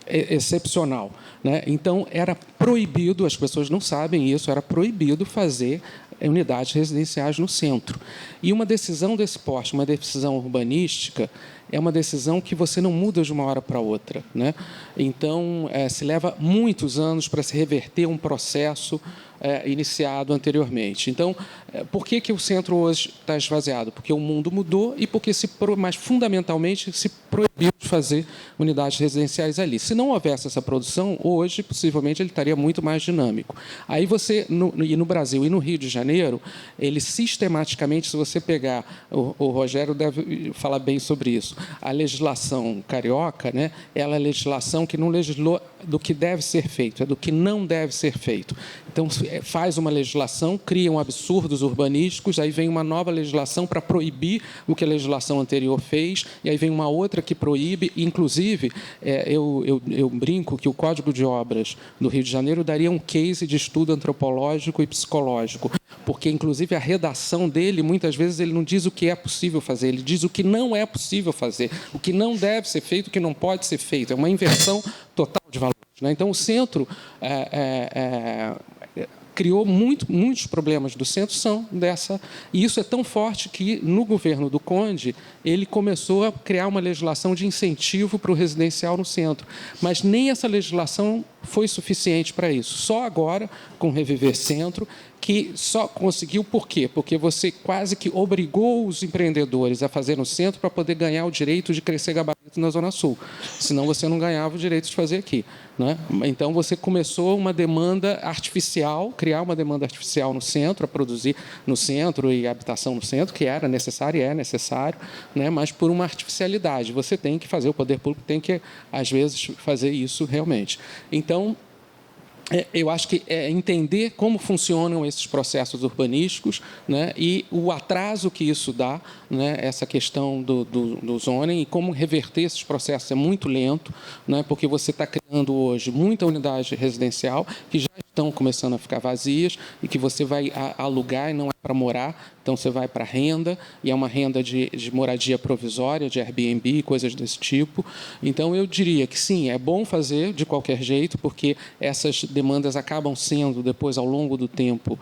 excepcional, né? Então, era proibido, as pessoas não sabem isso, era proibido fazer unidades residenciais no centro. E uma decisão desse porte, uma decisão urbanística, é uma decisão que você não muda de uma hora para outra, né? Então, se leva muitos anos para se reverter um processo iniciado anteriormente. Então, por que o centro hoje está esvaziado? Porque o mundo mudou e porque, mas fundamentalmente, se proibiu de fazer unidades residenciais ali. Se não houvesse essa produção, hoje, possivelmente, ele estaria muito mais dinâmico. Aí você, no Brasil e no Rio de Janeiro, ele sistematicamente, se você pegar, o Rogério deve falar bem sobre isso, a legislação carioca, né, ela é a legislação que não legislou do que deve ser feito, é do que não deve ser feito. Então, faz uma legislação, criam absurdos urbanísticos, aí vem uma nova legislação para proibir o que a legislação anterior fez, e aí vem uma outra que proíbe. Inclusive, eu brinco que o Código de Obras do Rio de Janeiro daria um case de estudo antropológico e psicológico, porque, inclusive, a redação dele, muitas vezes, ele não diz o que é possível fazer, ele diz o que não é possível fazer, o que não deve ser feito, o que não pode ser feito. É uma inversão total de valores, né? Então, o centro criou muitos problemas do centro são dessa, e isso é tão forte que no governo do Conde ele começou a criar uma legislação de incentivo para o residencial no centro, mas nem essa legislação foi suficiente para isso. Só agora, com o Reviver Centro, que só conseguiu, por quê? Porque você quase que obrigou os empreendedores a fazer no centro para poder ganhar o direito de crescer gabarito na Zona Sul. Senão você não ganhava o direito de fazer aqui, né? Então você começou uma demanda artificial, criar uma demanda artificial no centro, a produzir no centro e habitação no centro, que era necessário e é necessário, né? Mas por uma artificialidade. Você tem que fazer, o poder público tem que, às vezes, fazer isso realmente. Então, eu acho que é entender como funcionam esses processos urbanísticos, né, e o atraso que isso dá, né, essa questão do zoning, e como reverter esses processos é muito lento, né, porque você está criando hoje muita unidade residencial que já estão começando a ficar vazias e que você vai alugar e não é para morar, então você vai para renda, e é uma renda de moradia provisória, de Airbnb, coisas desse tipo. Então, eu diria que sim, é bom fazer de qualquer jeito, porque essas demandas acabam sendo, depois, ao longo do tempo,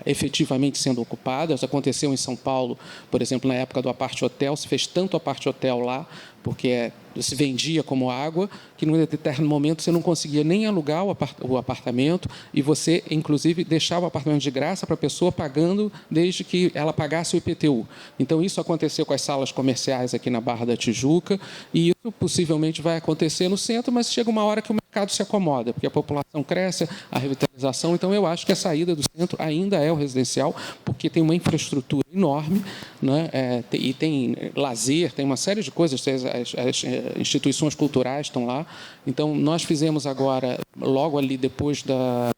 efetivamente sendo ocupadas. Aconteceu em São Paulo, por exemplo, na época do apart-hotel, se fez tanto apart-hotel lá, porque se vendia como água, que num determinado momento você não conseguia nem alugar o apartamento, e você, inclusive, deixava o apartamento de graça para a pessoa pagando desde que ela pagasse o IPTU. Então, isso aconteceu com as salas comerciais aqui na Barra da Tijuca, e isso possivelmente vai acontecer no centro, mas chega uma hora que o mercado se acomoda, porque a população cresce, a revitalização. Então, eu acho que a saída do centro ainda é o residencial, porque tem uma infraestrutura enorme, né? E tem lazer, tem uma série de coisas, as instituições culturais estão lá. Então, nós fizemos agora, logo ali depois da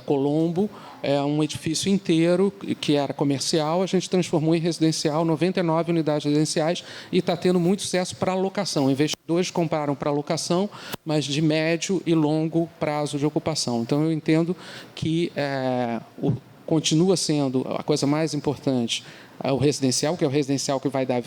Colombo, um edifício inteiro que era comercial, a gente transformou em residencial, 99 unidades residenciais, e está tendo muito sucesso para alocação. Investidores compraram para alocação, mas de médio e longo prazo de ocupação. Então, eu entendo que continua sendo a coisa mais importante o residencial, que é o residencial que vai dar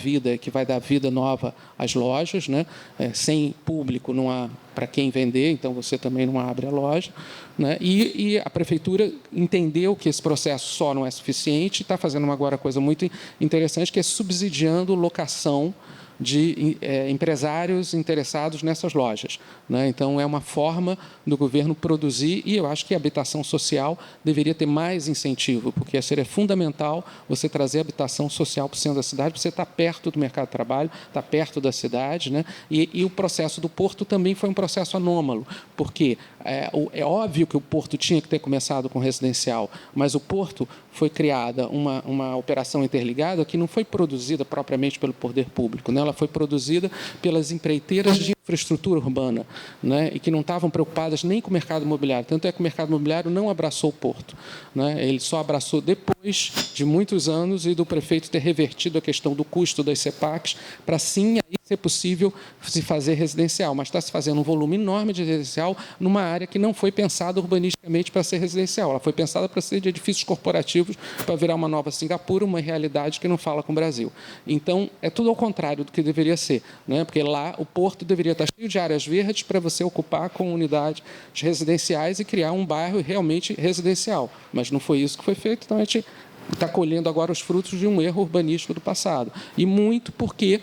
vida nova às lojas, né? Sem público não há para quem vender, então você também não abre a loja, né? E a prefeitura entendeu que esse processo só não é suficiente e está fazendo agora uma coisa muito interessante, que é subsidiando locação de empresários interessados nessas lojas, né? Então, é uma forma do governo produzir, e eu acho que a habitação social deveria ter mais incentivo, porque seria fundamental você trazer habitação social para o centro da cidade, você está perto do mercado de trabalho, está perto da cidade, né? E o processo do Porto também foi um processo anômalo, porque é óbvio que o Porto tinha que ter começado com residencial, mas o Porto foi criada uma operação interligada que não foi produzida propriamente pelo poder público, né? Ela foi produzida pelas empreiteiras de infraestrutura urbana, né? E que não estavam preocupadas nem com o mercado imobiliário. Tanto é que o mercado imobiliário não abraçou o Porto, né? Ele só abraçou depois de muitos anos e do prefeito ter revertido a questão do custo das CEPACs para, sim, aí ser ser possível se fazer residencial, mas está se fazendo um volume enorme de residencial numa área que não foi pensada urbanisticamente para ser residencial. Ela foi pensada para ser de edifícios corporativos, para virar uma nova Singapura, uma realidade que não fala com o Brasil. Então, é tudo ao contrário do que deveria ser, né? Porque lá o porto deveria estar cheio de áreas verdes para você ocupar com unidades residenciais e criar um bairro realmente residencial. Mas não foi isso que foi feito, então a gente está colhendo agora os frutos de um erro urbanístico do passado. E muito porque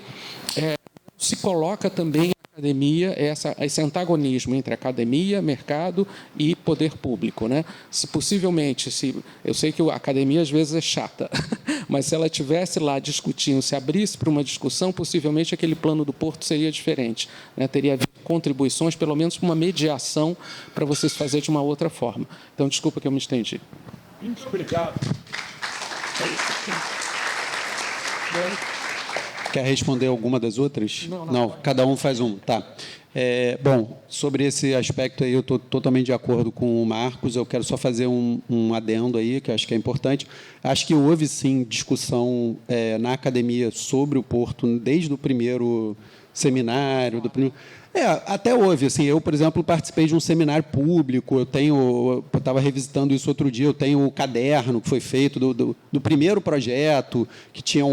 se coloca também a academia, esse antagonismo entre academia, mercado e poder público, né? Possivelmente, eu sei que a academia às vezes é chata, mas se ela estivesse lá discutindo, se abrisse para uma discussão, possivelmente aquele plano do porto seria diferente, né? Teria havido contribuições, pelo menos uma mediação para vocês fazer de uma outra forma. Então, desculpa que eu me estendi. Muito obrigado. Quer responder alguma das outras? Não, cada um faz um. Tá. Bom, sobre esse aspecto aí, eu estou totalmente de acordo com o Marcos. Eu quero só fazer um adendo aí, que eu acho que é importante. Acho que houve, sim, discussão na academia sobre o Porto, desde o primeiro seminário, até houve. Assim, eu, por exemplo, participei de um seminário público, eu estava revisitando isso outro dia, eu tenho o caderno que foi feito do primeiro projeto, que tinha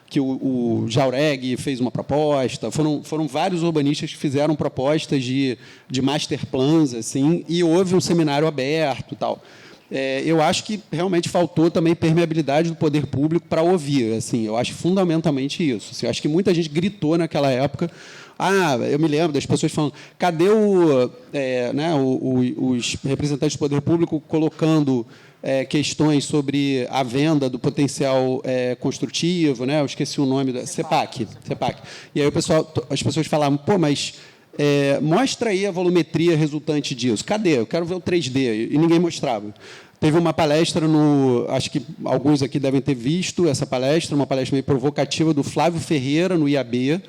que o Jaureg fez uma proposta, foram vários urbanistas que fizeram propostas de master plans, assim, e houve um seminário aberto e tal. Eu acho que realmente faltou também permeabilidade do poder público para ouvir. Assim, eu acho fundamentalmente isso. Assim, eu acho que muita gente gritou naquela época. Eu me lembro das pessoas falando, cadê os representantes do poder público colocando questões sobre a venda do potencial construtivo, né? Eu esqueci o nome da CEPAC. E aí as pessoas falavam, mas mostra aí a volumetria resultante disso. Cadê? Eu quero ver o 3D. E ninguém mostrava. Teve uma palestra acho que alguns aqui devem ter visto essa palestra, uma palestra meio provocativa do Flávio Ferreira, no IAB,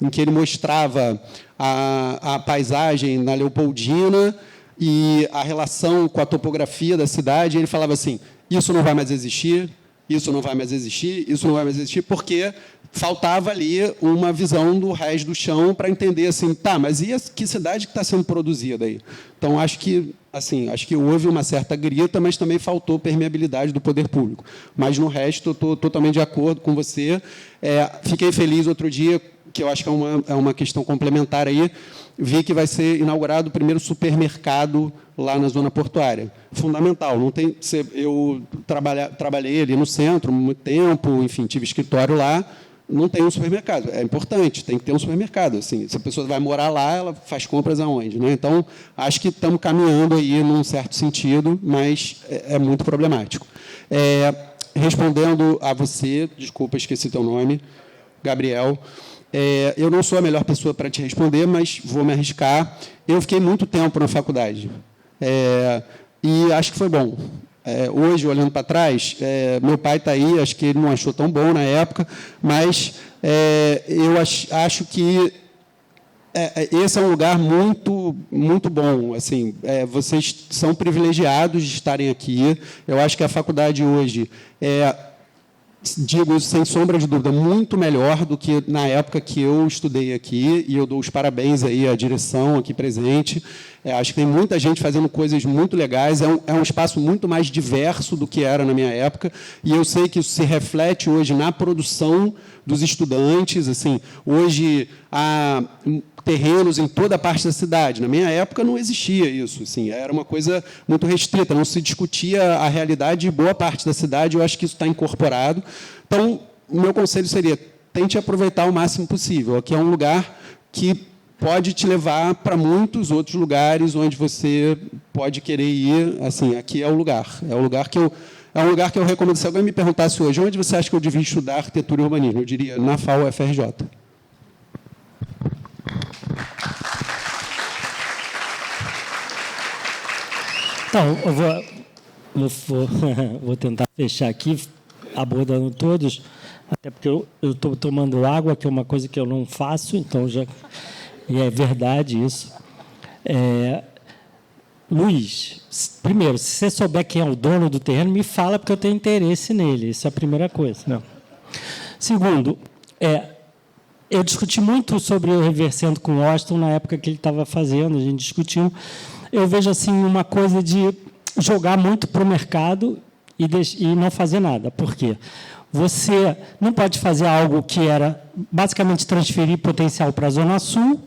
em que ele mostrava a paisagem na Leopoldina e a relação com a topografia da cidade. E ele falava assim, isso não vai mais existir, isso não vai mais existir, isso não vai mais existir, porque faltava ali uma visão do resto do chão para entender assim, mas e que cidade que está sendo produzida aí? Então, acho que houve uma certa grita, mas também faltou permeabilidade do poder público. Mas, no resto, eu estou totalmente de acordo com você. Fiquei feliz outro dia, que eu acho que é uma questão complementar aí, vi que vai ser inaugurado o primeiro supermercado lá na zona portuária. Fundamental. Eu trabalhei ali no centro há muito tempo, enfim, tive escritório lá, não tem um supermercado. É importante, tem que ter um supermercado. Assim, se a pessoa vai morar lá, ela faz compras aonde? Né? Então, acho que estamos caminhando aí num certo sentido, mas é muito problemático. Respondendo a você, desculpa, esqueci teu nome, Gabriel, eu não sou a melhor pessoa para te responder, mas vou me arriscar. Eu fiquei muito tempo na faculdade e acho que foi bom. Hoje, olhando para trás, meu pai está aí, acho que ele não achou tão bom na época, mas eu acho que esse é um lugar muito, muito bom. Assim, vocês são privilegiados de estarem aqui. Eu acho que a faculdade hoje digo sem sombra de dúvida, muito melhor do que na época que eu estudei aqui, e eu dou os parabéns aí à direção aqui presente. Acho que tem muita gente fazendo coisas muito legais, é um espaço muito mais diverso do que era na minha época, e eu sei que isso se reflete hoje na produção dos estudantes. Assim, hoje há terrenos em toda a parte da cidade. Na minha época não existia isso, assim, era uma coisa muito restrita, não se discutia a realidade de boa parte da cidade. Eu acho que isso está incorporado. Então, o meu conselho seria, tente aproveitar o máximo possível. Aqui é um lugar que pode te levar para muitos outros lugares onde você pode querer ir. Assim, aqui é o lugar. É um lugar que eu recomendo. Se alguém me perguntasse hoje, onde você acha que eu devia estudar arquitetura e urbanismo? Eu diria, na FAU-FRJ. Então, eu vou tentar fechar aqui, abordando todos, até porque eu estou tomando água, que é uma coisa que eu não faço, então e é verdade isso. Luiz, primeiro, se você souber quem é o dono do terreno, me fala, porque eu tenho interesse nele. Isso é a primeira coisa. Não. Segundo, eu discuti muito sobre o Reversendo com o Washington na época que ele estava fazendo, a gente discutiu. Eu vejo assim uma coisa de jogar muito para o mercado e não fazer nada. Por quê? Você não pode fazer algo que era basicamente transferir potencial para a Zona Sul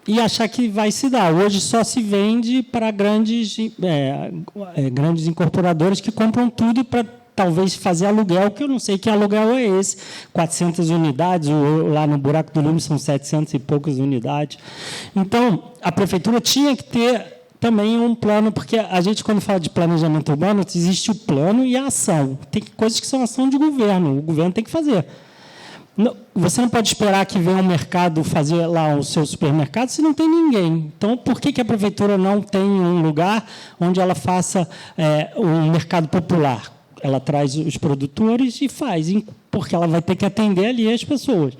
e achar que vai se dar. Hoje só se vende para grandes incorporadores que compram tudo para talvez fazer aluguel, que eu não sei que aluguel é esse. 400 unidades, lá no Buraco do Lume são 700 e poucas unidades. Então, a prefeitura tinha que ter também um plano, porque a gente, quando fala de planejamento urbano, existe o plano e a ação. Tem coisas que são ação de governo, o governo tem que fazer. Você não pode esperar que venha um mercado fazer lá o seu supermercado se não tem ninguém. Então, por que a prefeitura não tem um lugar onde ela faça um mercado popular? Ela traz os produtores e faz, porque ela vai ter que atender ali as pessoas.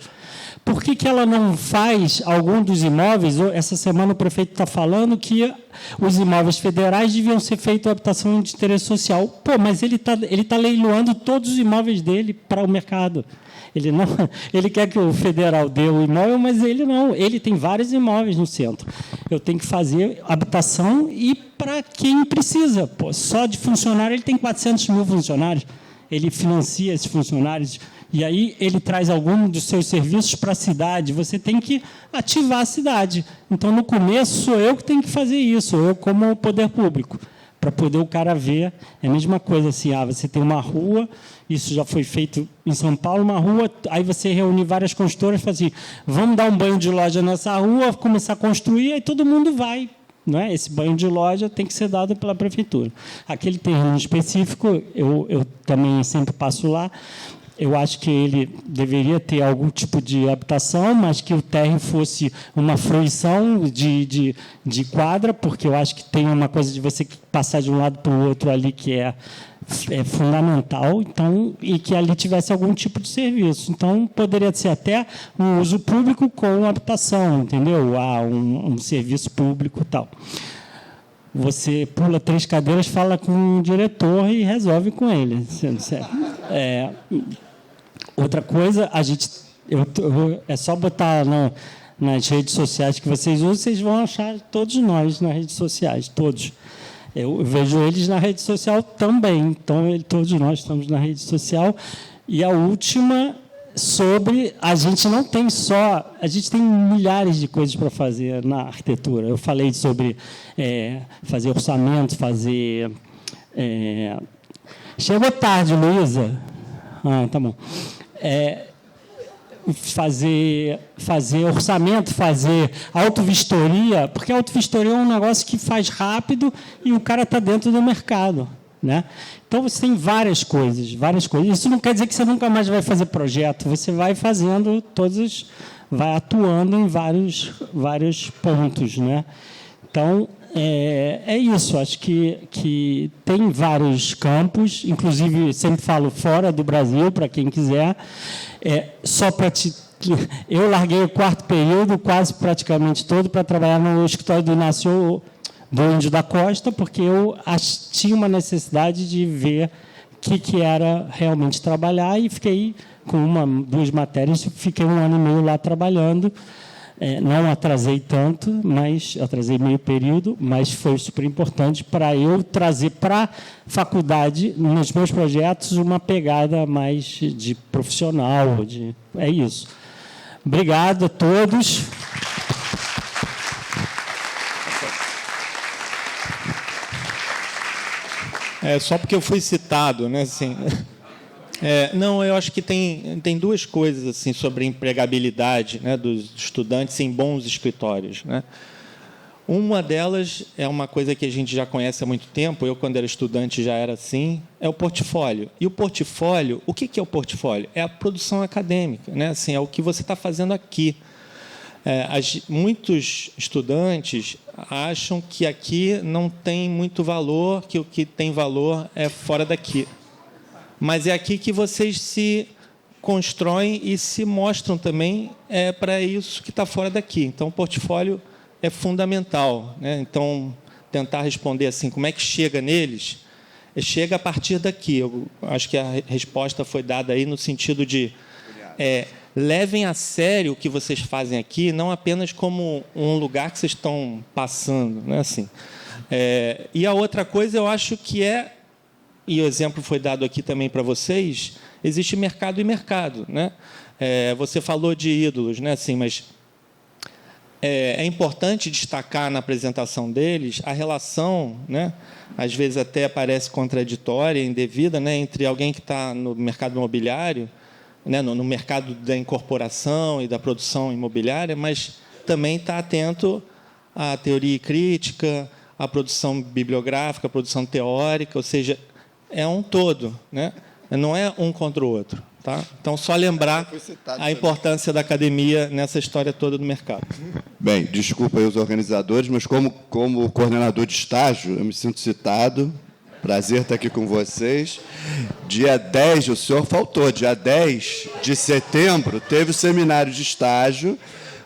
Por que ela não faz algum dos imóveis? Essa semana o prefeito está falando que os imóveis federais deviam ser feitos habitação de interesse social. Pô, mas ele tá leiloando todos os imóveis dele para o mercado. Ele quer que o federal dê o imóvel, mas ele não. Ele tem vários imóveis no centro. Eu tenho que fazer habitação e para quem precisa. Pô, só de funcionário, ele tem 400 mil funcionários. Ele financia esses funcionários. E aí ele traz algum dos seus serviços para a cidade. Você tem que ativar a cidade. Então, no começo, sou eu que tenho que fazer isso, eu como poder público, para poder o cara ver. É a mesma coisa assim, você tem uma rua, isso já foi feito em São Paulo, uma rua, aí você reúne várias construtoras e fala assim, vamos dar um banho de loja nessa rua, começar a construir, aí todo mundo vai. Não é? Esse banho de loja tem que ser dado pela prefeitura. Aquele terreno específico, eu também sempre passo lá. Eu acho que ele deveria ter algum tipo de habitação, mas que o térreo fosse uma fruição de quadra, porque eu acho que tem uma coisa de você passar de um lado para o outro ali que é fundamental, então, e que ali tivesse algum tipo de serviço. Então, poderia ser até um uso público com habitação, entendeu? Um serviço público e tal. Você pula 3 cadeiras, fala com o diretor e resolve com ele. Outra coisa, é só botar nas redes sociais que vocês usam, vocês vão achar todos nós nas redes sociais, todos. Eu vejo eles na rede social também, então todos nós estamos na rede social. E a última, sobre a gente não tem só, a gente tem milhares de coisas para fazer na arquitetura. Eu falei sobre fazer orçamento, fazer... Chegou tarde, Luísa? Tá bom. Fazer orçamento, fazer autovistoria, porque a autovistoria é um negócio que faz rápido e o cara está dentro do mercado, né? Então, você tem várias coisas. Isso não quer dizer que você nunca mais vai fazer projeto, você vai fazendo vai atuando em vários pontos, né? Então, é isso. Acho que tem vários campos, inclusive, sempre falo, fora do Brasil, para quem quiser. Só para eu larguei o 4º período, quase praticamente todo, para trabalhar no escritório do Inácio do Índio da Costa, porque eu tinha uma necessidade de ver o que era realmente trabalhar, e fiquei com 2 matérias, fiquei 1 ano e meio lá trabalhando. Não atrasei tanto, mas atrasei meio período, mas foi super importante para eu trazer para a faculdade, nos meus projetos, uma pegada mais de profissional. É isso. Obrigado a todos. Só porque eu fui citado, né? Assim, não, eu acho que tem 2 coisas assim sobre a empregabilidade, né, dos estudantes em bons escritórios, né? Uma delas é uma coisa que a gente já conhece há muito tempo, eu, quando era estudante, já era assim, é o portfólio. E o portfólio, o que é o portfólio? É a produção acadêmica, né? Assim, é o que você está fazendo aqui. Muitos estudantes acham que aqui não tem muito valor, que o que tem valor é fora daqui. Mas é aqui que vocês se constroem e se mostram também para isso que está fora daqui. Então, o portfólio é fundamental, né? Então, tentar responder assim, como é que chega neles? Chega a partir daqui. Eu acho que a resposta foi dada aí no sentido de levem a sério o que vocês fazem aqui, não apenas como um lugar que vocês estão passando, né? Assim. E a outra coisa, eu acho que e o exemplo foi dado aqui também para vocês, existe mercado e mercado, né? Você falou de ídolos, né? Assim, mas é importante destacar na apresentação deles a relação, né? Às vezes até parece contraditória, indevida, né? Entre alguém que está no mercado imobiliário, né? No mercado da incorporação e da produção imobiliária, mas também está atento à teoria crítica, à produção bibliográfica, à produção teórica, ou seja, é um todo, né? Não é um contra o outro. Tá? Então, só lembrar a importância da academia nessa história toda do mercado. Bem, desculpa aí os organizadores, mas como coordenador de estágio, eu me sinto citado. Prazer estar aqui com vocês. Dia 10, o senhor faltou, dia 10 de setembro, teve o seminário de estágio,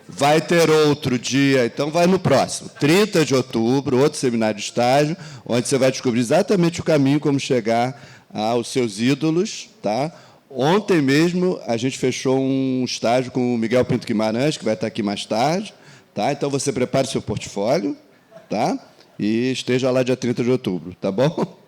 vai ter outro dia, então vai no próximo, 30 de outubro, outro seminário de estágio, onde você vai descobrir exatamente o caminho, como chegar aos seus ídolos, tá? Ontem mesmo a gente fechou um estágio com o Miguel Pinto Guimarães, que vai estar aqui mais tarde, tá? Então você prepare seu portfólio, tá? E esteja lá dia 30 de outubro, tá bom?